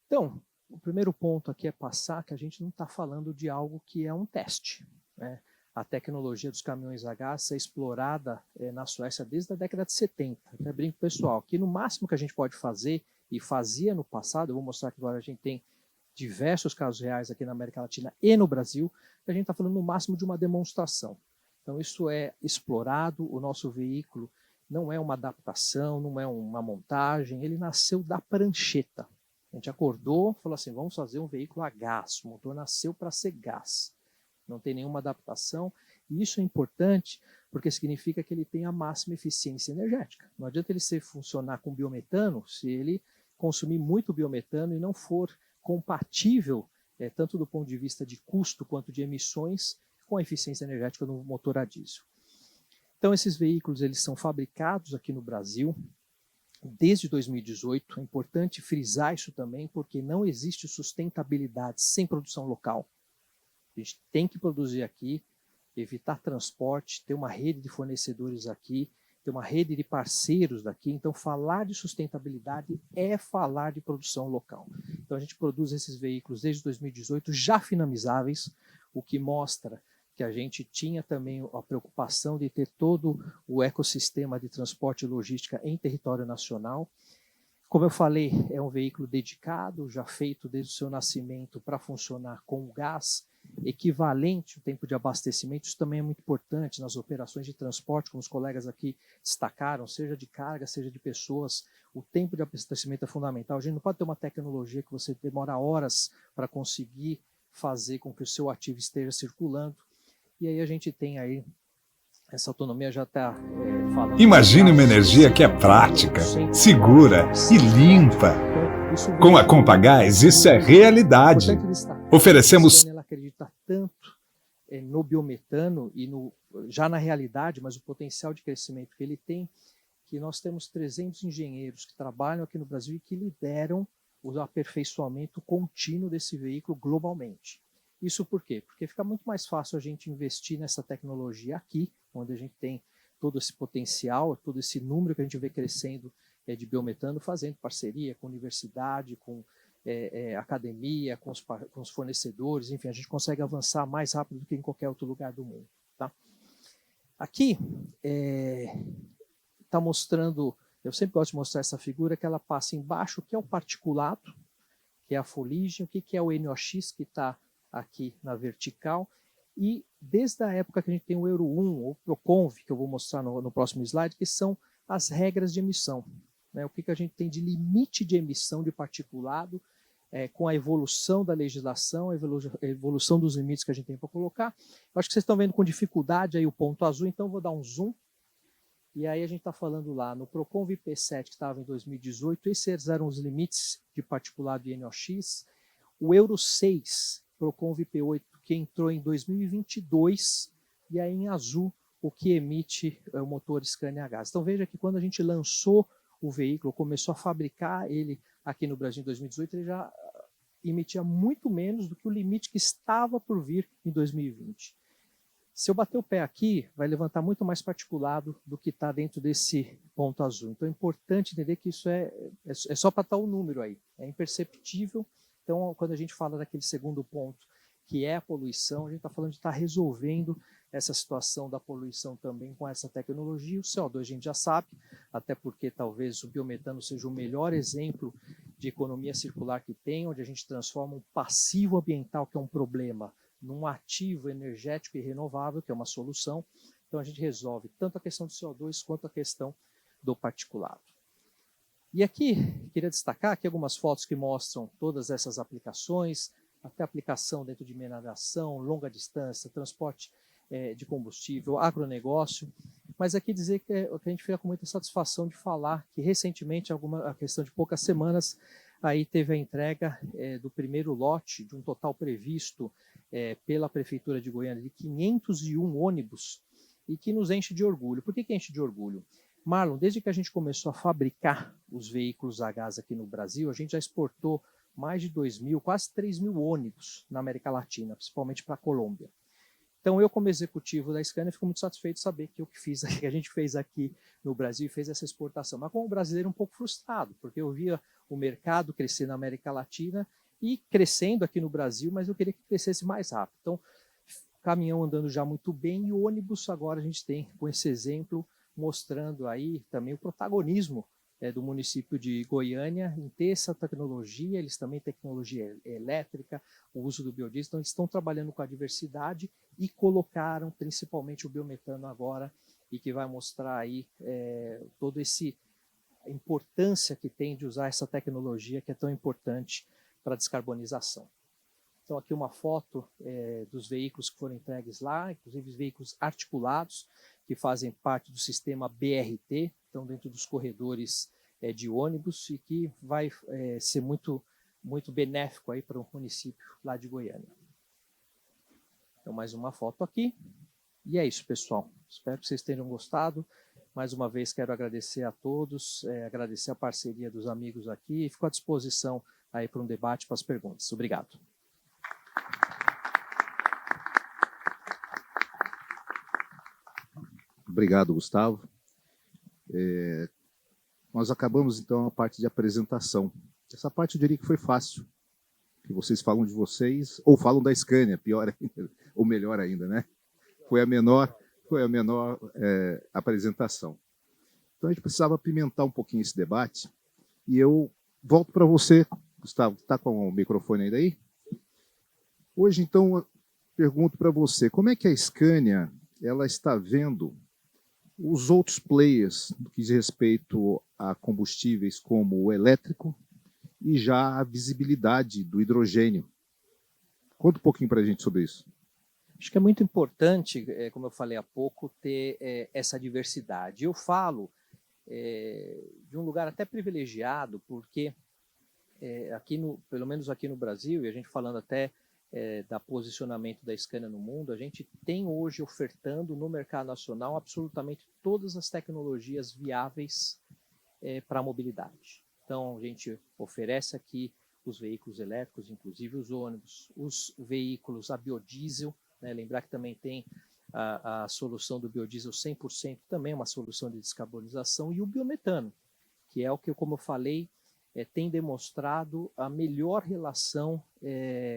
Então, o primeiro ponto aqui é passar que a gente não está falando de algo que é um teste, né? A tecnologia dos caminhões a gás é explorada na Suécia desde a década de 70. Até brinco, pessoal, que no máximo que a gente pode fazer, e fazia no passado, eu vou mostrar que agora a gente tem diversos casos reais aqui na América Latina e no Brasil, a gente está falando no máximo de uma demonstração. Então isso é explorado, o nosso veículo não é uma adaptação, não é uma montagem, ele nasceu da prancheta. A gente acordou, falou assim, vamos fazer um veículo a gás, o motor nasceu para ser gás. Não tem nenhuma adaptação, e isso é importante porque significa que ele tem a máxima eficiência energética. Não adianta ele funcionar com biometano se ele consumir muito biometano e não for compatível, tanto do ponto de vista de custo quanto de emissões, com a eficiência energética do motor a diesel. Então esses veículos eles são fabricados aqui no Brasil desde 2018. É importante frisar isso também, porque não existe sustentabilidade sem produção local. A gente tem que produzir aqui, evitar transporte, ter uma rede de fornecedores aqui, ter uma rede de parceiros daqui. Então, falar de sustentabilidade é falar de produção local. Então, a gente produz esses veículos desde 2018, já finalizáveis, o que mostra que a gente tinha também a preocupação de ter todo o ecossistema de transporte e logística em território nacional. Como eu falei, é um veículo dedicado, já feito desde o seu nascimento para funcionar com o gás, equivalente ao tempo de abastecimento. Isso também é muito importante nas operações de transporte, como os colegas aqui destacaram, seja de carga, seja de pessoas, o tempo de abastecimento é fundamental. A gente não pode ter uma tecnologia que você demora horas para conseguir fazer com que o seu ativo esteja circulando, e aí a gente tem aí essa autonomia já está falando. Imagine uma energia que é prática, segura e limpa. Com a Compagás, isso é realidade. Oferecemos. Ela acredita tanto no biometano e já na realidade, mas o potencial de crescimento que ele tem, que nós temos 300 engenheiros que trabalham aqui no Brasil e que lideram o aperfeiçoamento contínuo desse veículo globalmente. Isso por quê? Porque fica muito mais fácil a gente investir nessa tecnologia aqui, onde a gente tem todo esse potencial, todo esse número que a gente vê crescendo de biometano, fazendo parceria com universidade, com academia, com os fornecedores, enfim, a gente consegue avançar mais rápido do que em qualquer outro lugar do mundo. Tá? Aqui está mostrando, eu sempre gosto de mostrar essa figura, que ela passa embaixo, que é o particulado, que é a fuligem, o que é o NOx, que está aqui na vertical, e desde a época que a gente tem o Euro 1, ou Proconv, que eu vou mostrar no próximo slide, que são as regras de emissão. Né? O que a gente tem de limite de emissão de particulado, com a evolução da legislação, a evolução dos limites que a gente tem para colocar. Eu acho que vocês estão vendo com dificuldade aí o ponto azul, então eu vou dar um zoom. E aí a gente está falando lá no Proconv P7, que estava em 2018, esses eram os limites de particulado e NOx. O Euro 6, Proconv P8, que entrou em 2022, e aí em azul o que emite o motor Scania a gás. Então veja que quando a gente lançou o veículo, começou a fabricar ele aqui no Brasil em 2018, ele já emitia muito menos do que o limite que estava por vir em 2020. Se eu bater o pé aqui, vai levantar muito mais particulado do que está dentro desse ponto azul. Então é importante entender que isso é só para estar o número aí, é imperceptível. Então, quando a gente fala daquele segundo ponto, que é a poluição, a gente está falando de estar resolvendo essa situação da poluição também com essa tecnologia. O CO2 a gente já sabe, até porque talvez o biometano seja o melhor exemplo de economia circular que tem, onde a gente transforma um passivo ambiental, que é um problema, num ativo energético e renovável, que é uma solução. Então a gente resolve tanto a questão do CO2 quanto a questão do particulado. E aqui, queria destacar aqui algumas fotos que mostram todas essas aplicações, até aplicação dentro de mineração, longa distância, transporte de combustível, agronegócio. Mas aqui dizer que a gente fica com muita satisfação de falar que recentemente, a questão de poucas semanas, aí teve a entrega do primeiro lote, de um total previsto pela Prefeitura de Goiânia, de 501 ônibus, e que nos enche de orgulho. Por que enche de orgulho? Marlon, desde que a gente começou a fabricar os veículos a gás aqui no Brasil, a gente já exportou mais de 2.000, quase 3.000 ônibus na América Latina, principalmente para a Colômbia. Então, eu, como executivo da Scania, fico muito satisfeito de saber que que a gente fez aqui no Brasil e fez essa exportação. Mas, como brasileiro, um pouco frustrado, porque eu via o mercado crescer na América Latina e crescendo aqui no Brasil, mas eu queria que crescesse mais rápido. Então, caminhão andando já muito bem e o ônibus agora a gente tem, com esse exemplo, mostrando aí também o protagonismo do município de Goiânia em ter essa tecnologia. Eles também têm tecnologia elétrica, o uso do biodiesel, então eles estão trabalhando com a diversidade e colocaram principalmente o biometano agora, e que vai mostrar aí toda essa importância que tem de usar essa tecnologia que é tão importante para a descarbonização. Então aqui uma foto dos veículos que foram entregues lá, inclusive os veículos articulados, que fazem parte do sistema BRT, estão dentro dos corredores de ônibus e que vai ser muito, muito benéfico aí para o município lá de Goiânia. Então mais uma foto aqui. E é isso, pessoal. Espero que vocês tenham gostado. Mais uma vez quero agradecer a todos, agradecer a parceria dos amigos aqui e fico à disposição aí para um debate, para as perguntas. Obrigado. Obrigado, Gustavo. Nós acabamos, então, a parte de apresentação. Essa parte eu diria que foi fácil, que vocês falam de vocês, ou falam da Scania, pior ainda, ou melhor ainda, né? Foi a menor apresentação. Então, a gente precisava apimentar um pouquinho esse debate, e eu volto para você, Gustavo. Está com o microfone ainda aí? Hoje, então, eu pergunto para você, como é que a Scania ela está vendo os outros players no que diz respeito a combustíveis como o elétrico e já a visibilidade do hidrogênio? Conta um pouquinho para a gente sobre isso. Acho que é muito importante, como eu falei há pouco, ter essa diversidade. Eu falo de um lugar até privilegiado, porque pelo menos aqui no Brasil, e a gente falando até da posicionamento da Scania no mundo, a gente tem hoje ofertando no mercado nacional absolutamente todas as tecnologias viáveis para a mobilidade. Então, a gente oferece aqui os veículos elétricos, inclusive os ônibus, os veículos a biodiesel, né? Lembrar que também tem a solução do biodiesel 100%, também é uma solução de descarbonização, e o biometano, que é o que, como eu falei, tem demonstrado a melhor relação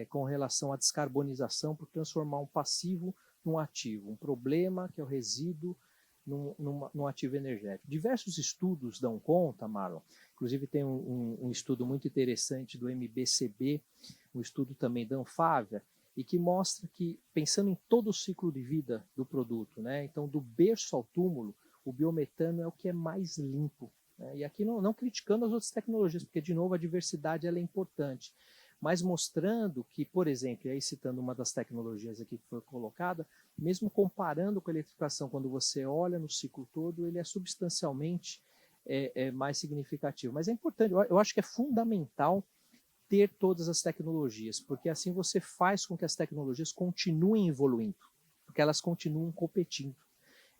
com relação à descarbonização, por transformar um passivo num ativo, um problema, que é o resíduo, num ativo energético. Diversos estudos dão conta, Marlon, inclusive tem um estudo muito interessante do MBCB, um estudo também da Anfávia, e que mostra que, pensando em todo o ciclo de vida do produto, né, então do berço ao túmulo, o biometano é o que é mais limpo. E aqui não criticando as outras tecnologias, porque, de novo, a diversidade ela é importante, mas mostrando que, por exemplo, e aí citando uma das tecnologias aqui que foi colocada, mesmo comparando com a eletrificação, quando você olha no ciclo todo, ele é substancialmente mais significativo. Mas é importante, eu acho que é fundamental ter todas as tecnologias, porque assim você faz com que as tecnologias continuem evoluindo, porque elas continuam competindo.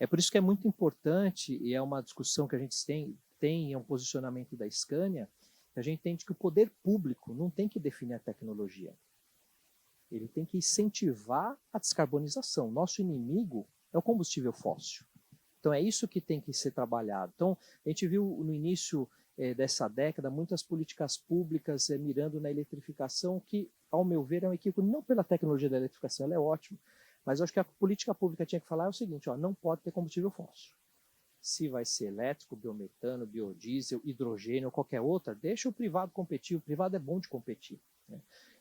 É por isso que é muito importante, e é uma discussão que a gente tem, é um posicionamento da Scania, a gente entende que o poder público não tem que definir a tecnologia. Ele tem que incentivar a descarbonização. Nosso inimigo é o combustível fóssil. Então é isso que tem que ser trabalhado. Então a gente viu no início dessa década muitas políticas públicas mirando na eletrificação, que ao meu ver, é um equívoco, não pela tecnologia da eletrificação, ela é ótima, mas eu acho que a política pública tinha que falar o seguinte, ó, não pode ter combustível fóssil. Se vai ser elétrico, biometano, biodiesel, hidrogênio ou qualquer outra, deixa o privado competir, o privado é bom de competir, né?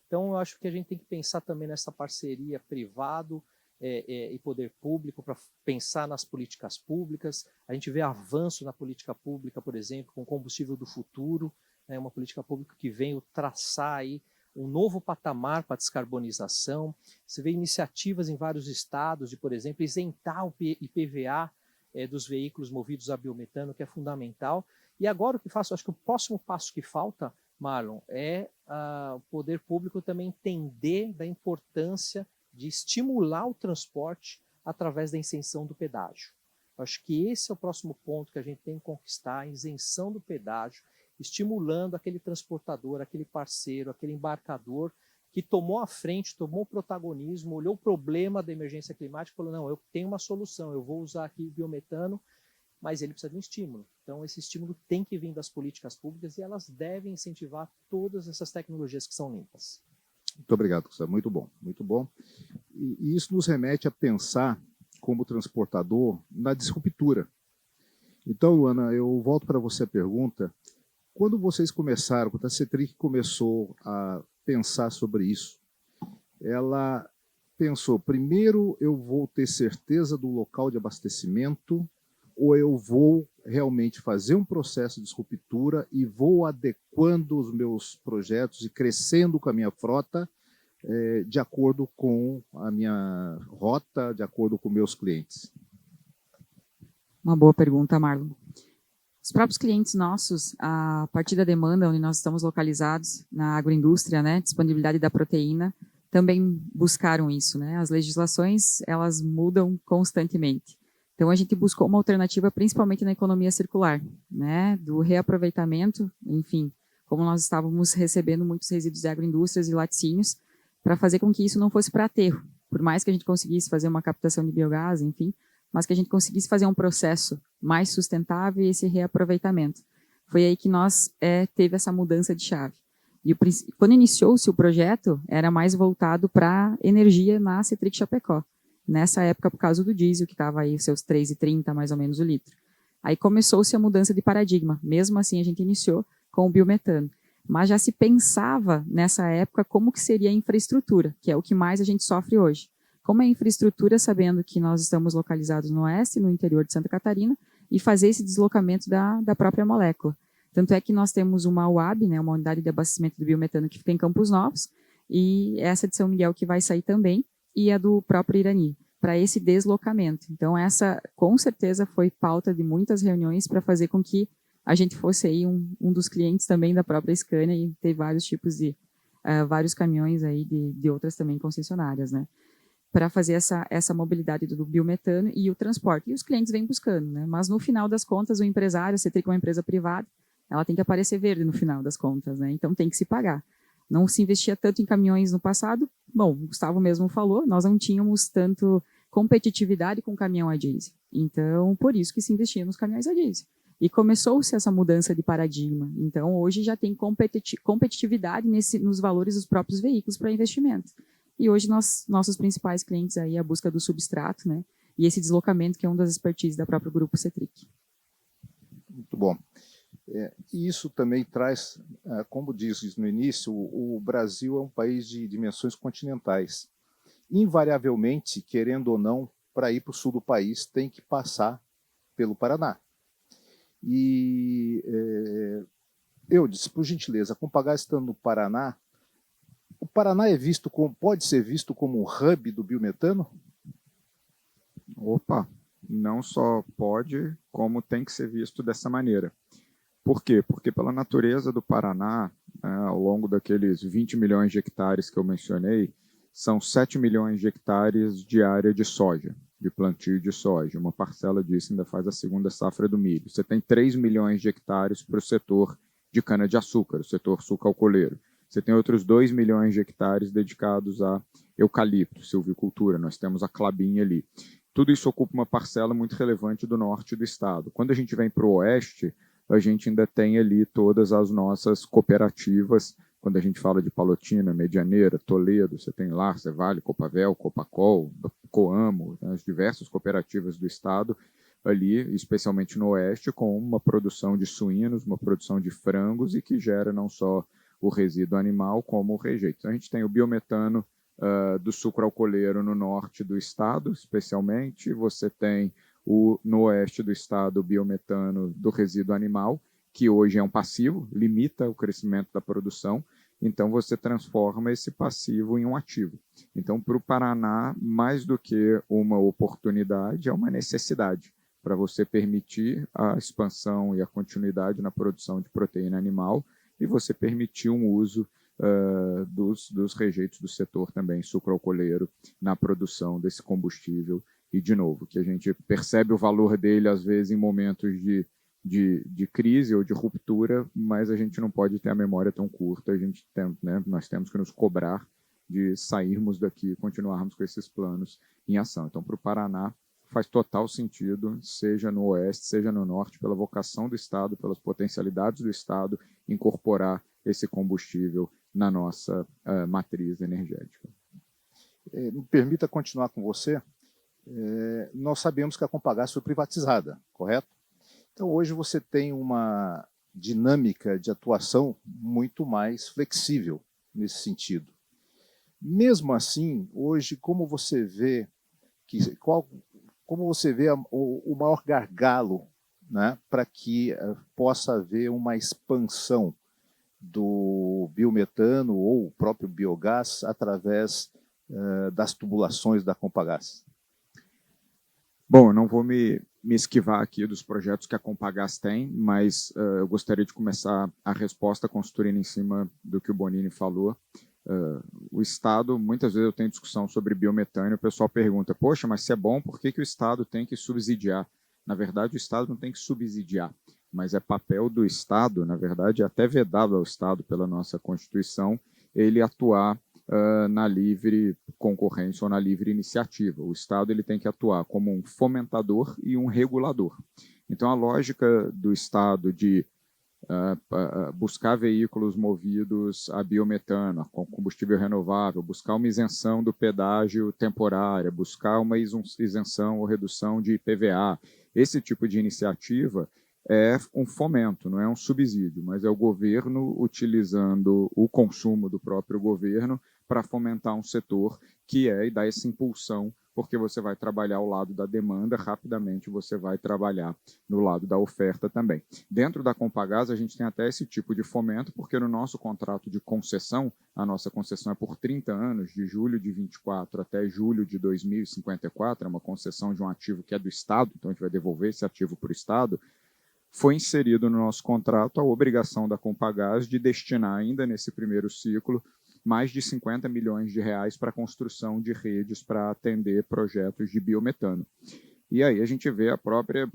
Então, eu acho que a gente tem que pensar também nessa parceria privado e poder público para pensar nas políticas públicas. A gente vê avanço na política pública, por exemplo, com o combustível do futuro, né, uma política pública que vem traçar aí um novo patamar para a descarbonização. Você vê iniciativas em vários estados de, por exemplo, isentar o IPVA dos veículos movidos a biometano, que é fundamental. E agora o que faço, acho que o próximo passo que falta, Marlon, é o poder público também entender da importância de estimular o transporte através da isenção do pedágio. Acho que esse é o próximo ponto que a gente tem que conquistar, a isenção do pedágio, estimulando aquele transportador, aquele parceiro, aquele embarcador que tomou a frente, tomou o protagonismo, olhou o problema da emergência climática e falou, não, eu tenho uma solução, eu vou usar aqui o biometano, mas ele precisa de um estímulo. Então, esse estímulo tem que vir das políticas públicas e elas devem incentivar todas essas tecnologias que são limpas. Muito obrigado, Gustavo. Muito bom, muito bom. E isso nos remete a pensar, como transportador, na disruptura. Então, Luana, eu volto para você a pergunta. Quando vocês começaram, quando a CETRIC começou a pensar sobre isso, ela pensou, primeiro eu vou ter certeza do local de abastecimento, ou eu vou realmente fazer um processo de ruptura e vou adequando os meus projetos e crescendo com a minha frota de acordo com a minha rota, de acordo com meus clientes? Uma boa pergunta, Marlon. Os próprios clientes nossos, a partir da demanda onde nós estamos localizados, na agroindústria, né, disponibilidade da proteína, também buscaram isso, né? As legislações, elas mudam constantemente. Então, a gente buscou uma alternativa, principalmente na economia circular, né, do reaproveitamento, enfim, como nós estávamos recebendo muitos resíduos de agroindústrias e laticínios, para fazer com que isso não fosse para aterro. Por mais que a gente conseguisse fazer uma captação de biogás, enfim, mas que a gente conseguisse fazer um processo mais sustentável e esse reaproveitamento. Foi aí que nós teve essa mudança de chave. E quando iniciou-se o projeto, era mais voltado para energia na CETRIC Chapecó. Nessa época, por causa do diesel, que estava aí seus 3,30 mais ou menos o litro. Aí começou-se a mudança de paradigma. Mesmo assim, a gente iniciou com o biometano. Mas já se pensava, nessa época, como que seria a infraestrutura, que é o que mais a gente sofre hoje. Como é a infraestrutura, sabendo que nós estamos localizados no oeste, no interior de Santa Catarina, e fazer esse deslocamento da própria molécula. Tanto é que nós temos uma UAB, né, uma unidade de abastecimento do biometano que fica em Campos Novos, e essa de São Miguel que vai sair também, e a do próprio Irani, para esse deslocamento. Então, essa, com certeza, foi pauta de muitas reuniões para fazer com que a gente fosse aí um dos clientes também da própria Scania e ter vários tipos de, vários caminhões aí de outras também concessionárias, né, para fazer essa mobilidade do biometano e o transporte. E os clientes vêm buscando, né, mas no final das contas, o empresário, você tem que uma empresa privada, ela tem que aparecer verde no final das contas, né, então tem que se pagar. Não se investia tanto em caminhões no passado. Bom, o Gustavo mesmo falou, nós não tínhamos tanto competitividade com caminhão a diesel. Então, por isso que se investia nos caminhões a diesel. E começou-se essa mudança de paradigma. Então, hoje já tem competitividade nos valores dos próprios veículos para investimento. E hoje nossos principais clientes aí, a busca do substrato, né? E esse deslocamento que é uma das expertises da própria Grupo CETRIC. Muito bom. E isso também traz, como disse no início, o Brasil é um país de dimensões continentais. Invariavelmente, querendo ou não, para ir para o sul do país, tem que passar pelo Paraná. E eu disse, por gentileza, Compagás estando no Paraná, o Paraná pode ser visto como um hub do biometano? Opa, não só pode, como tem que ser visto dessa maneira. Por quê? Porque pela natureza do Paraná, ao longo daqueles 20 milhões de hectares que eu mencionei, são 7 milhões de hectares de área de soja, de plantio de soja. Uma parcela disso ainda faz a segunda safra do milho. Você tem 3 milhões de hectares para o setor de cana-de-açúcar, o setor sucalcoleiro. Você tem outros 2 milhões de hectares dedicados a eucalipto, silvicultura. Nós temos a Klabin ali. Tudo isso ocupa uma parcela muito relevante do norte do estado. Quando a gente vem para o oeste, a gente ainda tem ali todas as nossas cooperativas quando a gente fala de Palotina, Medianeira, Toledo, você tem lá, Vale, Copavel, Copacol, Coamo, né, as diversas cooperativas do estado ali, especialmente no oeste, com uma produção de suínos, uma produção de frangos e que gera não só o resíduo animal como o rejeito. Então, a gente tem o biometano do sucro alcooleiro no norte do estado, especialmente, você tem no oeste do estado o biometano do resíduo animal, que hoje é um passivo, limita o crescimento da produção, então você transforma esse passivo em um ativo. Então, para o Paraná, mais do que uma oportunidade, é uma necessidade para você permitir a expansão e a continuidade na produção de proteína animal e você permitir um uso dos rejeitos do setor também sucro-alcooleiro na produção desse combustível. E, de novo, que a gente percebe o valor dele, às vezes, em momentos de crise ou de ruptura, mas a gente não pode ter a memória tão curta. Nós temos que nos cobrar de sairmos daqui e continuarmos com esses planos em ação. Então, para o Paraná, faz total sentido, seja no oeste, seja no norte, pela vocação do Estado, pelas potencialidades do Estado, incorporar esse combustível na nossa matriz energética. Me permita continuar com você. Nós sabemos que a Compagás foi privatizada, correto? Então, hoje você tem uma dinâmica de atuação muito mais flexível nesse sentido. Mesmo assim, hoje, como você vê o maior gargalo, né, para que possa haver uma expansão do biometano ou o próprio biogás através das tubulações da Compagás? Bom, eu não vou me esquivar aqui dos projetos que a Compagás tem, mas eu gostaria de começar a resposta construindo em cima do que o Bonini falou. O Estado, muitas vezes eu tenho discussão sobre biometano e o pessoal pergunta, poxa, mas se é bom, por que o Estado tem que subsidiar? Na verdade, o Estado não tem que subsidiar, mas é papel do Estado, na verdade, é até vedado ao Estado pela nossa Constituição, ele atuar na livre concorrência ou na livre iniciativa. O Estado ele tem que atuar como um fomentador e um regulador. Então, a lógica do Estado de buscar veículos movidos a biometano, com combustível renovável, buscar uma isenção do pedágio temporária, buscar uma isenção ou redução de IPVA. Esse tipo de iniciativa é um fomento, não é um subsídio, mas é o governo utilizando o consumo do próprio governo para fomentar um setor e dar essa impulsão, porque você vai trabalhar ao lado da demanda, rapidamente você vai trabalhar no lado da oferta também. Dentro da Compagás, a gente tem até esse tipo de fomento, porque no nosso contrato de concessão, a nossa concessão é por 30 anos, de julho de 24 até julho de 2054, é uma concessão de um ativo que é do Estado, então a gente vai devolver esse ativo para o Estado. Foi inserido no nosso contrato a obrigação da Compagás de destinar ainda nesse primeiro ciclo mais de 50 milhões de reais para a construção de redes para atender projetos de biometano. E aí a gente vê a própria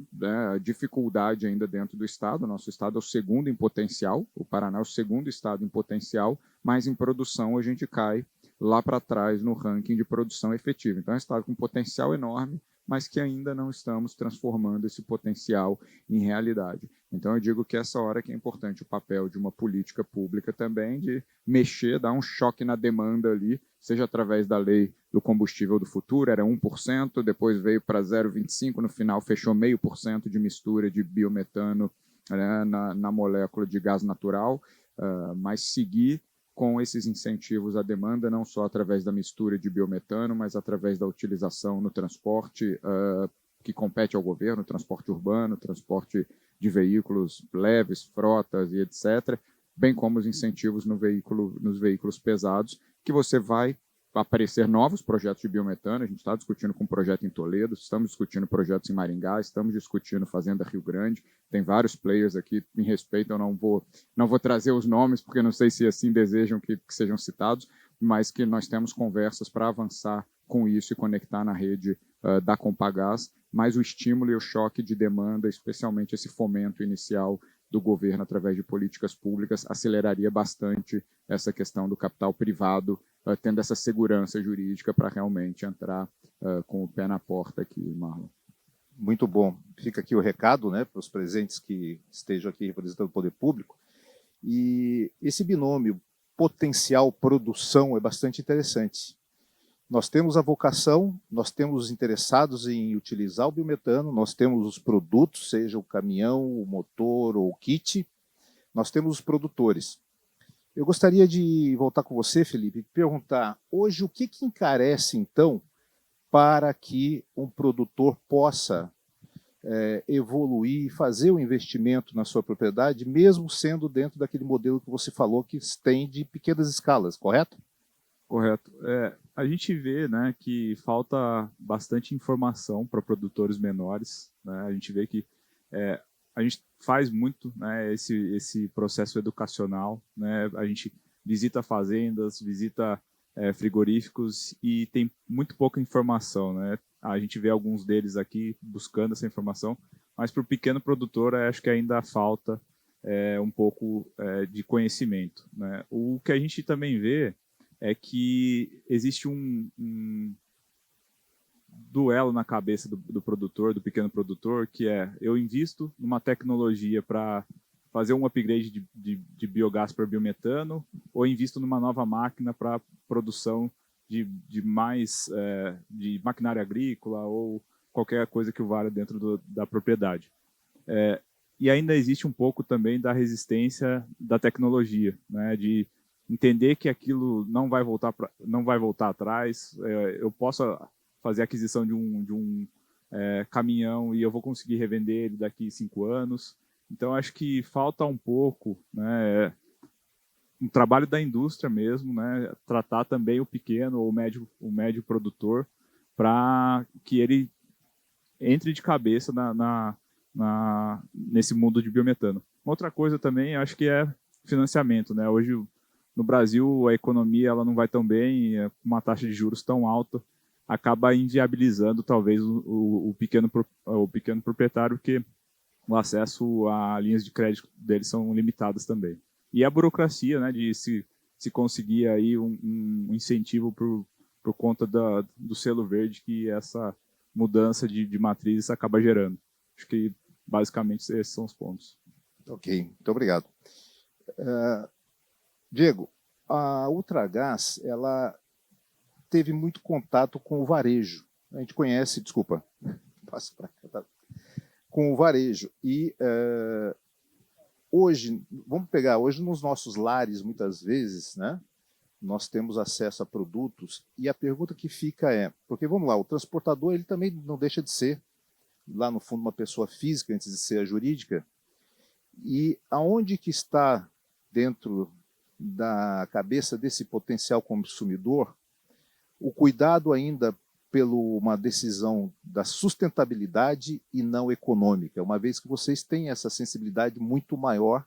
dificuldade ainda dentro do Estado. O nosso Estado é o segundo em potencial, o Paraná é o segundo Estado em potencial, mas em produção a gente cai lá para trás no ranking de produção efetiva. Então é um Estado com potencial enorme, mas que ainda não estamos transformando esse potencial em realidade. Então, eu digo que essa hora que é importante o papel de uma política pública também, de mexer, dar um choque na demanda ali, seja através da lei do combustível do futuro, era 1%, depois veio para 0,25%, no final fechou 0,5% de mistura de biometano na molécula de gás natural, mas seguir com esses incentivos à demanda, não só através da mistura de biometano, mas através da utilização no transporte que compete ao governo, transporte urbano, transporte de veículos leves, frotas e etc., bem como os incentivos nos veículos pesados, que você vai aparecer novos projetos de biometano. A gente está discutindo com um projeto em Toledo, estamos discutindo projetos em Maringá, estamos discutindo Fazenda Rio Grande, tem vários players aqui, em respeito, eu não vou trazer os nomes, porque não sei se assim desejam que sejam citados, mas que nós temos conversas para avançar com isso e conectar na rede da Compagás, mas o estímulo e o choque de demanda, especialmente esse fomento inicial do governo através de políticas públicas, aceleraria bastante essa questão do capital privado, tendo essa segurança jurídica para realmente entrar com o pé na porta aqui, Marlon. Muito bom. Fica aqui o recado, né, para os presentes que estejam aqui representando o poder público. E esse binômio potencial produção é bastante interessante. Nós temos a vocação, nós temos os interessados em utilizar o biometano, nós temos os produtos, seja o caminhão, o motor ou o kit, nós temos os produtores. Eu gostaria de voltar com você, Felipe, e perguntar, hoje o que encarece, então, para que um produtor possa evoluir, fazer o investimento na sua propriedade, mesmo sendo dentro daquele modelo que você falou que tem de pequenas escalas, correto? Correto. A gente vê, né, que falta bastante informação para produtores menores, né? A gente vê que a gente faz muito, né, esse processo educacional, né? A gente visita fazendas, visita frigoríficos e tem muito pouca informação, né? A gente vê alguns deles aqui buscando essa informação, mas para o pequeno produtor acho que ainda falta um pouco de conhecimento, né? O que a gente também vê é que existe um duelo na cabeça do produtor, do pequeno produtor, que eu invisto numa tecnologia para fazer um upgrade de biogás para biometano, ou invisto numa nova máquina para produção de maquinária agrícola ou qualquer coisa que valha dentro da propriedade. E ainda existe um pouco também da resistência da tecnologia, né, de entender que aquilo não vai voltar atrás. Eu posso fazer a aquisição de um caminhão e eu vou conseguir revender ele daqui 5 anos. Então, acho que falta um pouco, né, um trabalho da indústria mesmo, né, tratar também o pequeno ou o médio produtor para que ele entre de cabeça nesse mundo de biometano. Outra coisa também, acho que é financiamento, né? Hoje, no Brasil, a economia ela não vai tão bem, com uma taxa de juros tão alta, acaba inviabilizando talvez o pequeno proprietário, porque o acesso a linhas de crédito deles são limitadas também. E a burocracia, né, de se conseguir aí um incentivo por conta do selo verde que essa mudança de matriz acaba gerando. Acho que basicamente esses são os pontos. Ok, muito obrigado. Diego, a Ultragaz, ela teve muito contato com o varejo. A gente conhece, desculpa, passo para cá, com o varejo. E hoje, vamos pegar, hoje nos nossos lares, muitas vezes, né, nós temos acesso a produtos, e a pergunta que fica porque vamos lá, o transportador ele também não deixa de ser, lá no fundo, uma pessoa física antes de ser a jurídica, e aonde que está dentro da cabeça desse potencial consumidor o cuidado ainda pelo uma decisão da sustentabilidade e não econômica, uma vez que vocês têm essa sensibilidade muito maior,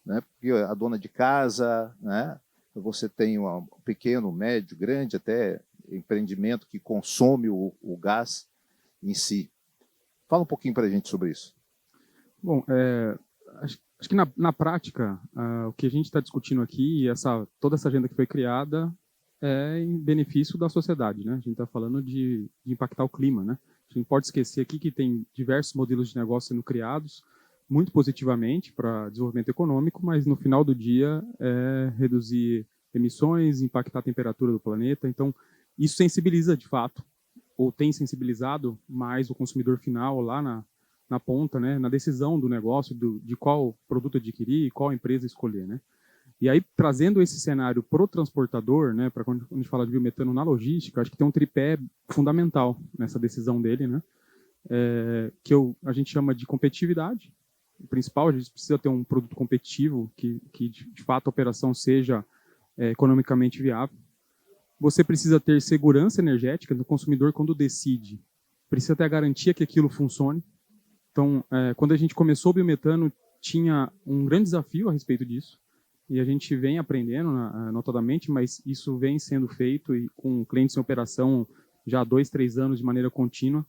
né? Porque a dona de casa, né? Você tem um pequeno, médio, grande, até empreendimento que consome o gás em si. Fala um pouquinho para a gente sobre isso. Bom, acho que na prática, o que a gente está discutindo aqui, toda essa agenda que foi criada, é em benefício da sociedade, né? A gente está falando de impactar o clima, né? A gente não pode esquecer aqui que tem diversos modelos de negócio sendo criados muito positivamente para desenvolvimento econômico, mas no final do dia é reduzir emissões, impactar a temperatura do planeta. Então, isso sensibiliza de fato, ou tem sensibilizado mais o consumidor final lá na ponta, né? Na decisão do negócio, de qual produto adquirir e qual empresa escolher, né? E aí, trazendo esse cenário para o transportador, né, para quando a gente fala de biometano na logística, acho que tem um tripé fundamental nessa decisão dele, né, que a gente chama de competitividade. O principal, a gente precisa ter um produto competitivo que de fato a operação seja economicamente viável. Você precisa ter segurança energética do consumidor quando decide. Precisa ter a garantia que aquilo funcione. Então, quando a gente começou o biometano, tinha um grande desafio a respeito disso. E a gente vem aprendendo, notadamente, mas isso vem sendo feito e com clientes em operação já há 2, 3 anos de maneira contínua.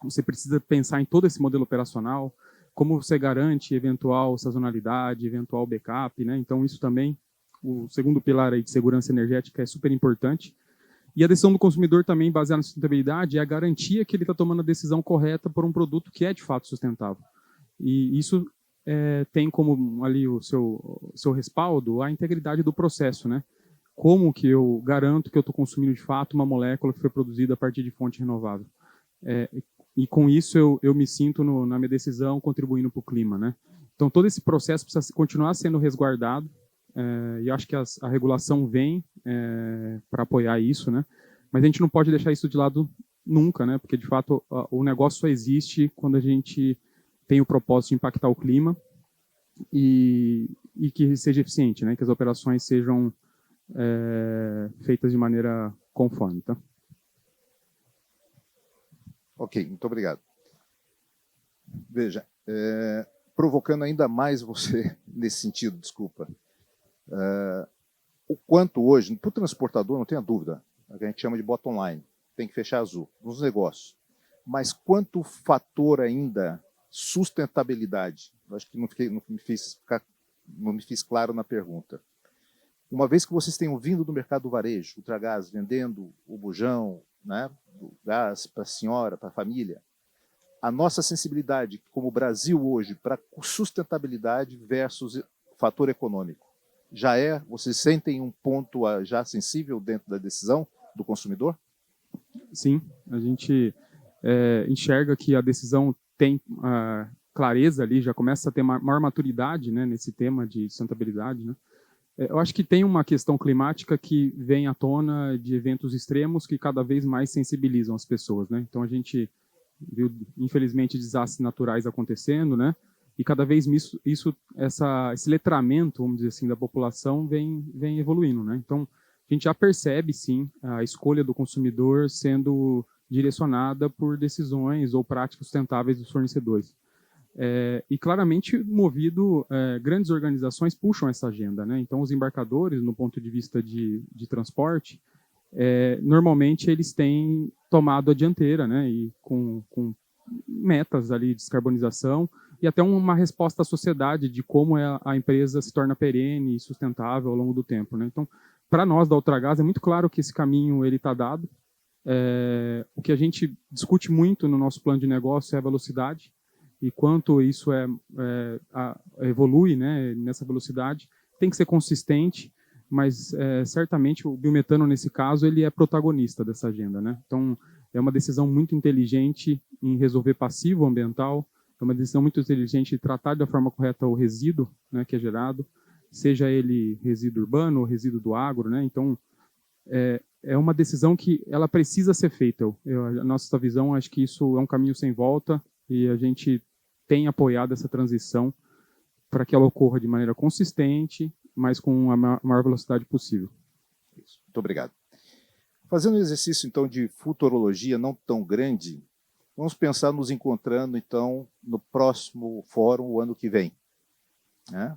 Você precisa pensar em todo esse modelo operacional, como você garante eventual sazonalidade, eventual backup, né? Então, isso também, o segundo pilar aí de segurança energética é super importante. E a decisão do consumidor também, baseada na sustentabilidade, é a garantia que ele está tomando a decisão correta por um produto que é de fato sustentável. E isso tem como ali o seu respaldo a integridade do processo, né? Como que eu garanto que eu estou consumindo de fato uma molécula que foi produzida a partir de fonte renovável? E com isso eu me sinto na minha decisão contribuindo para o clima, né? Então todo esse processo precisa continuar sendo resguardado, e eu acho que a regulação vem para apoiar isso, né? Mas a gente não pode deixar isso de lado nunca, né? Porque de fato o negócio só existe quando a gente tem o propósito de impactar o clima e que seja eficiente, né? Que as operações sejam feitas de maneira conforme, tá? Ok, muito obrigado. Veja, provocando ainda mais você nesse sentido, desculpa. O quanto hoje, para o transportador, não tenha dúvida, a gente chama de bottom line, tem que fechar azul, nos negócios. Mas quanto fator ainda sustentabilidade? Eu acho que não me fiz claro na pergunta. Uma vez que vocês tenham vindo do mercado do varejo, Ultragaz, vendendo o bujão, né, do gás para a senhora, para a família, a nossa sensibilidade como Brasil hoje para sustentabilidade versus fator econômico, vocês sentem um ponto já sensível dentro da decisão do consumidor? Sim, a gente enxerga que a decisão tem clareza ali, já começa a ter maior maturidade, né, nesse tema de sustentabilidade, né? Eu acho que tem uma questão climática que vem à tona de eventos extremos que cada vez mais sensibilizam as pessoas, né? Então a gente viu, infelizmente, desastres naturais acontecendo, né? E cada vez esse letramento, vamos dizer assim, da população vem evoluindo, né? Então a gente já percebe, sim, a escolha do consumidor sendo direcionada por decisões ou práticas sustentáveis dos fornecedores. E claramente movido, grandes organizações puxam essa agenda, né? Então os embarcadores, no ponto de vista de transporte, normalmente eles têm tomado a dianteira, né? E com metas ali de descarbonização e até uma resposta à sociedade de como a empresa se torna perene e sustentável ao longo do tempo, né? Então, para nós da Ultragaz é muito claro que esse caminho ele está dado. O que a gente discute muito no nosso plano de negócio é a velocidade e quanto isso evolui, né, nessa velocidade. Tem que ser consistente, mas certamente o biometano, nesse caso, ele é protagonista dessa agenda, né? Então, é uma decisão muito inteligente em resolver passivo ambiental, é uma decisão muito inteligente em tratar da forma correta o resíduo, né, que é gerado, seja ele resíduo urbano ou resíduo do agro, né? Então, é uma decisão que ela precisa ser feita. A nossa visão, acho que isso é um caminho sem volta e a gente tem apoiado essa transição para que ela ocorra de maneira consistente, mas com a maior velocidade possível. Isso. Muito obrigado. Fazendo um exercício, então, de futurologia não tão grande, vamos pensar nos encontrando, então, no próximo fórum, o ano que vem, né?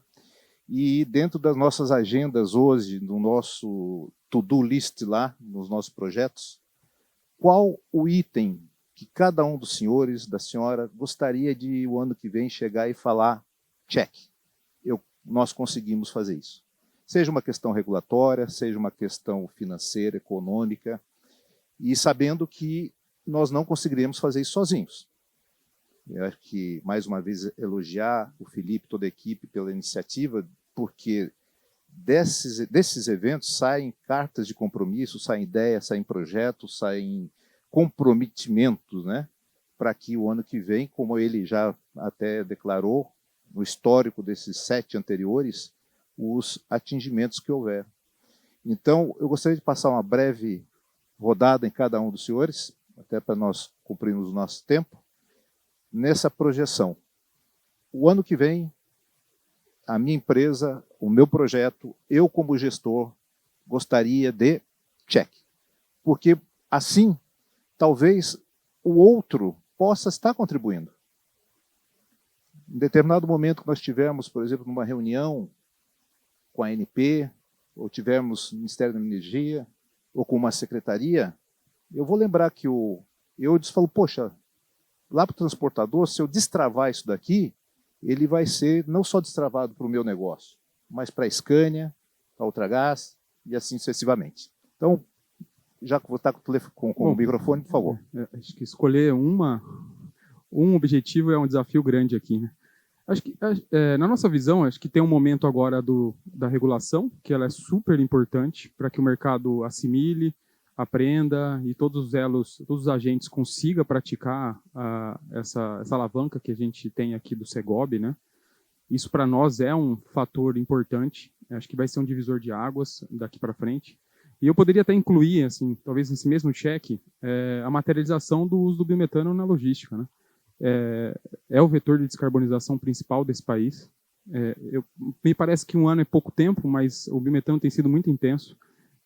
E dentro das nossas agendas hoje, no nosso to-do list lá, nos nossos projetos, qual o item que cada um dos senhores, da senhora, gostaria de, o ano que vem, chegar e falar, check, nós conseguimos fazer isso? Seja uma questão regulatória, seja uma questão financeira, econômica, e sabendo que nós não conseguiríamos fazer isso sozinhos. Eu acho que, mais uma vez, elogiar o Felipe e toda a equipe pela iniciativa, porque desses eventos saem cartas de compromisso, saem ideias, saem projetos, saem comprometimentos, né, para que o ano que vem, como ele já até declarou, no histórico desses 7 anteriores, os atingimentos que houver. Então, eu gostaria de passar uma breve rodada em cada um dos senhores, até para nós cumprirmos o nosso tempo, nessa projeção. O ano que vem, a minha empresa, o meu projeto, eu como gestor, gostaria de check. Porque assim, talvez o outro possa estar contribuindo. Em determinado momento que nós tivemos, por exemplo, numa reunião com a ANP, ou tivemos no Ministério da Energia, ou com uma secretaria, eu vou lembrar que eu falo, poxa, lá para o transportador, se eu destravar isso daqui, ele vai ser não só destravado para o meu negócio, mas para a Scania, para a Ultragaz e assim sucessivamente. Então, já que vou estar com o microfone, por favor. Acho que escolher um objetivo é um desafio grande aqui, né? Acho que, na nossa visão, acho que tem um momento agora da regulação, que ela é super importante para que o mercado assimile, aprenda e todos os elos, todos os agentes consigam praticar essa alavanca que a gente tem aqui do Segob, né? Isso para nós é um fator importante, acho que vai ser um divisor de águas daqui para frente. E eu poderia até incluir, assim, talvez nesse mesmo cheque, a materialização do uso do biometano na logística, né? É o vetor de descarbonização principal desse país. Me parece que um ano é pouco tempo, mas o biometano tem sido muito intenso.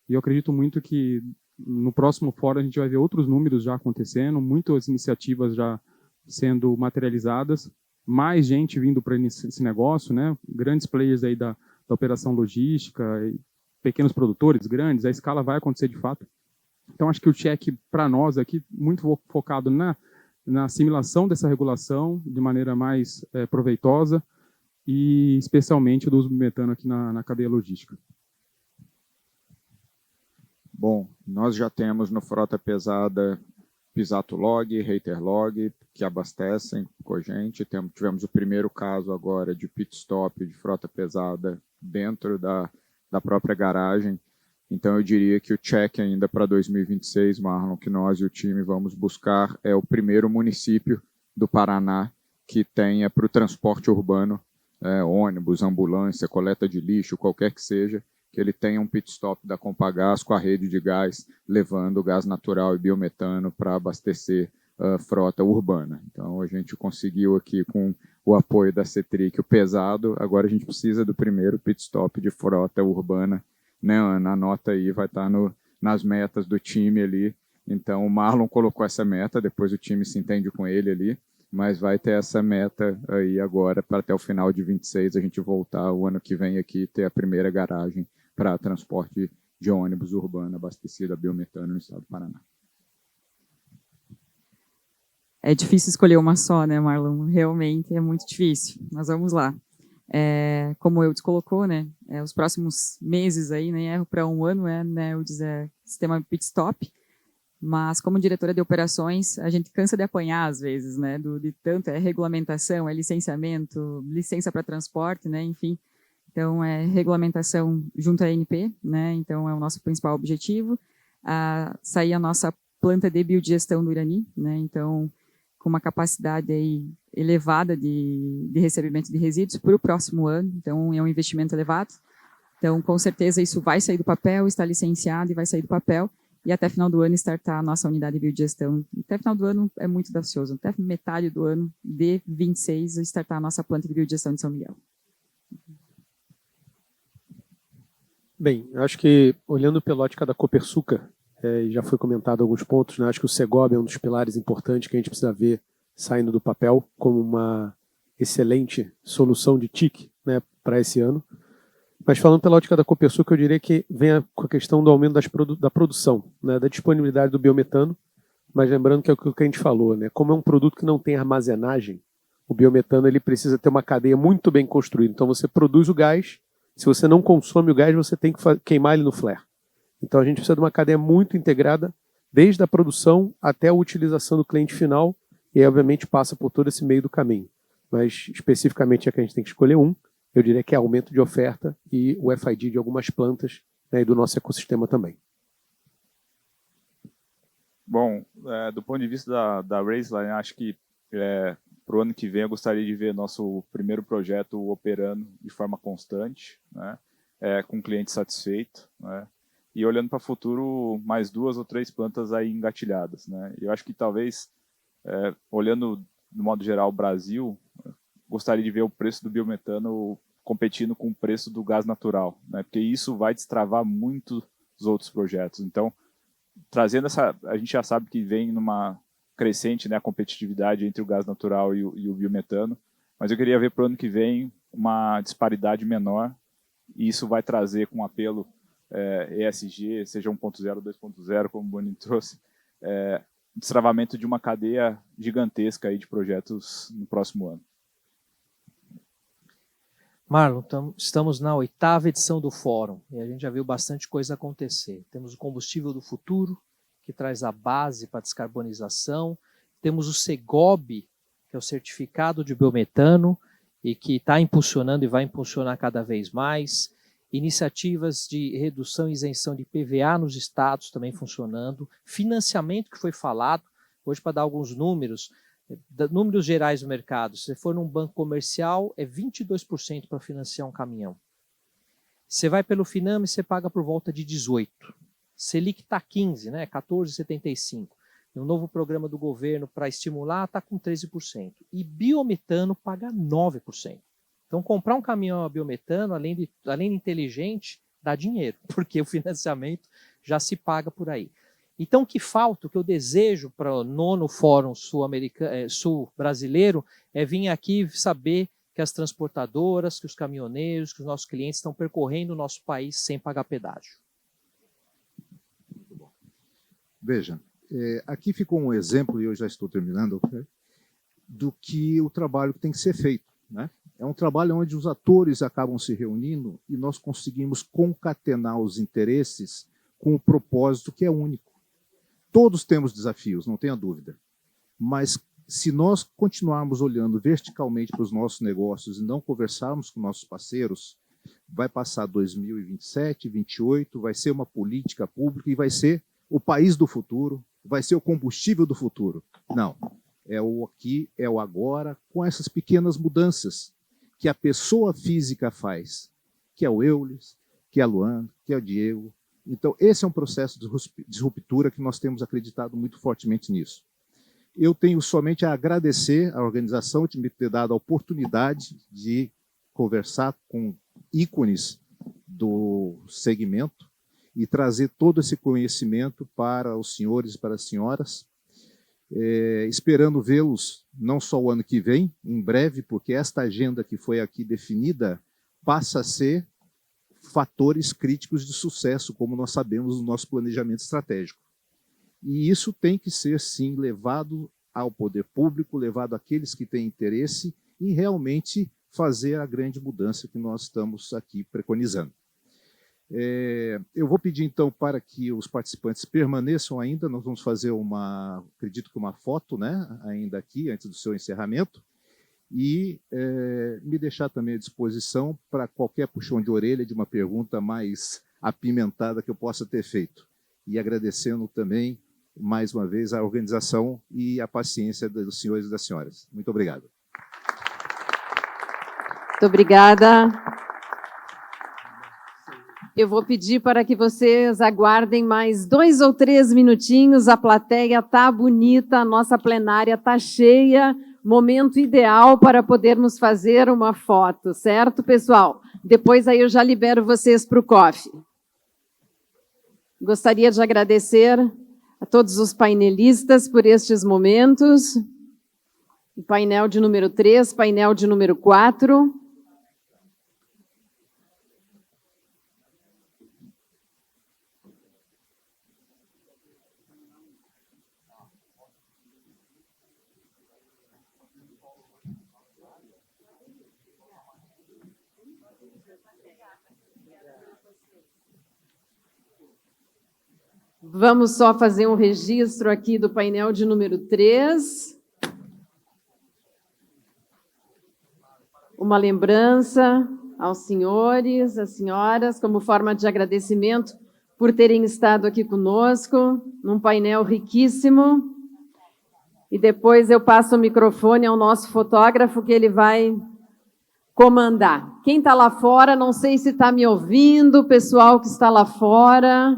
E eu acredito muito que no próximo fórum a gente vai ver outros números já acontecendo, muitas iniciativas já sendo materializadas, mais gente vindo para esse negócio, né? Grandes players aí da operação logística, pequenos produtores grandes, a escala vai acontecer de fato. Então acho que o cheque para nós aqui, muito focado na assimilação dessa regulação de maneira mais proveitosa e especialmente do uso do metano aqui na cadeia logística. Bom, nós já temos no Frota Pesada Pisato Log, Reiter Log, que abastecem com a gente. Tivemos o primeiro caso agora de pit stop de frota pesada dentro da própria garagem. Então, eu diria que o check ainda para 2026, Marlon, que nós e o time vamos buscar, é o primeiro município do Paraná que tenha para o transporte urbano, ônibus, ambulância, coleta de lixo, qualquer que seja, que ele tenha um pit stop da Compagás com a rede de gás, levando gás natural e biometano para abastecer a frota urbana. Então, a gente conseguiu aqui, com o apoio da CETRIC, o pesado, agora a gente precisa do primeiro pit stop de frota urbana, né, Ana? A nota aí vai estar nas metas do time ali. Então, o Marlon colocou essa meta, depois o time se entende com ele ali, mas vai ter essa meta aí agora, para até o final de 26 a gente voltar o ano que vem aqui ter a primeira garagem para transporte de ônibus urbano abastecido a biometano no estado do Paraná. É difícil escolher uma só, né, Marlon? Realmente é muito difícil. Mas vamos lá. Como eu te colocou, né, os próximos meses aí, nem erro para um ano, né, o sistema pit stop, mas como diretora de operações, a gente cansa de apanhar às vezes, né, de tanto regulamentação, licenciamento, licença para transporte, né, enfim. Então, regulamentação junto à ANP, né, então é o nosso principal objetivo. Sair a nossa planta de biodigestão do Irani, né, então com uma capacidade aí elevada de recebimento de resíduos para o próximo ano, então é um investimento elevado. Então, com certeza, isso vai sair do papel, está licenciado e vai sair do papel, e até final do ano startar a nossa unidade de biodigestão. Até final do ano é muito audacioso, até metade do ano de 26, startar a nossa planta de biodigestão de São Miguel. Bem, eu acho que, olhando pela ótica da Copersucar, já foi comentado alguns pontos, né? Acho que o Segob é um dos pilares importantes que a gente precisa ver saindo do papel como uma excelente solução de TIC, né, para esse ano. Mas falando pela ótica da Copersucar, eu diria que vem com a questão do aumento da produção, né, da disponibilidade do biometano, mas lembrando que é o que a gente falou, né, como é um produto que não tem armazenagem, o biometano ele precisa ter uma cadeia muito bem construída. Então você produz o gás, se você não consome o gás, você tem que queimar ele no flare. Então a gente precisa de uma cadeia muito integrada, desde a produção até a utilização do cliente final, e aí, obviamente, passa por todo esse meio do caminho. Mas, especificamente, é que a gente tem que escolher eu diria que é aumento de oferta e o FID de algumas plantas, né, e do nosso ecossistema também. Bom, do ponto de vista da Raceline, acho que para o ano que vem eu gostaria de ver nosso primeiro projeto operando de forma constante, né, com o cliente satisfeito, né, e olhando para o futuro, mais 2 ou 3 plantas aí engatilhadas, né. Eu acho que talvez, olhando de modo geral o Brasil, gostaria de ver o preço do biometano competindo com o preço do gás natural, né, porque isso vai destravar muitos outros projetos. Então, trazendo a gente já sabe que vem numa crescente, né, a competitividade entre o gás natural e o biometano, mas eu queria ver para o ano que vem uma disparidade menor, e isso vai trazer com apelo ESG, seja 1.0, 2.0, como o Bonin trouxe, destravamento de uma cadeia gigantesca aí de projetos no próximo ano. Marlon, estamos na 8ª edição do Fórum e a gente já viu bastante coisa acontecer. Temos o combustível do futuro, que traz a base para a descarbonização. Temos o Segob, que é o certificado de biometano, e que está impulsionando e vai impulsionar cada vez mais. Iniciativas de redução e isenção de PVA nos estados também funcionando. Financiamento que foi falado, hoje para dar alguns números, números gerais do mercado, se você for num banco comercial, é 22% para financiar um caminhão. Você vai pelo Finame, você paga por volta de 18%. Selic está 15%, né? 14,75%. E um novo programa do governo para estimular está com 13%. E biometano paga 9%. Então, comprar um caminhão a biometano, além de inteligente, dá dinheiro, porque o financiamento já se paga por aí. Então, o que falta, o que eu desejo para o 9º Fórum Sul-Brasileiro é vir aqui saber que as transportadoras, que os caminhoneiros, que os nossos clientes estão percorrendo o nosso país sem pagar pedágio. Veja, aqui ficou um exemplo, e eu já estou terminando, do que o trabalho que tem que ser feito, né? É um trabalho onde os atores acabam se reunindo e nós conseguimos concatenar os interesses com o propósito que é único. Todos temos desafios, não tenha dúvida, mas se nós continuarmos olhando verticalmente para os nossos negócios e não conversarmos com nossos parceiros, vai passar 2027, 2028, vai ser uma política pública e vai ser o país do futuro, vai ser o combustível do futuro. Não, é o aqui, é o agora, com essas pequenas mudanças que a pessoa física faz, que é o Eulis, que é a Luana, que é o Diego. Então, esse é um processo de ruptura que nós temos acreditado muito fortemente nisso. Eu tenho somente a agradecer à organização de me ter dado a oportunidade de conversar com ícones do segmento e trazer todo esse conhecimento para os senhores e para as senhoras, esperando vê-los não só o ano que vem, em breve, porque esta agenda que foi aqui definida passa a ser fatores críticos de sucesso, como nós sabemos no nosso planejamento estratégico. E isso tem que ser, sim, levado ao poder público, levado àqueles que têm interesse em realmente fazer a grande mudança que nós estamos aqui preconizando. Eu vou pedir, então, para que os participantes permaneçam ainda, nós vamos fazer acredito que uma foto, né, ainda aqui, antes do seu encerramento, e me deixar também à disposição para qualquer puxão de orelha de uma pergunta mais apimentada que eu possa ter feito. E agradecendo também, mais uma vez, a organização e a paciência dos senhores e das senhoras. Muito obrigado. Muito obrigada. Eu vou pedir para que vocês aguardem mais 2 ou 3 minutinhos. A plateia está bonita, a nossa plenária está cheia. Momento ideal para podermos fazer uma foto, certo, pessoal? Depois aí eu já libero vocês para o coffee. Gostaria de agradecer a todos os painelistas por estes momentos. O painel de número 3, painel de número 4. Vamos só fazer um registro aqui do painel de número 3. Uma lembrança aos senhores, às senhoras, como forma de agradecimento por terem estado aqui conosco, num painel riquíssimo. E depois eu passo o microfone ao nosso fotógrafo, que ele vai comandar. Quem está lá fora, não sei se está me ouvindo, o pessoal que está lá fora...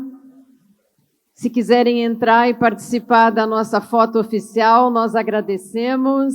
Se quiserem entrar e participar da nossa foto oficial, nós agradecemos.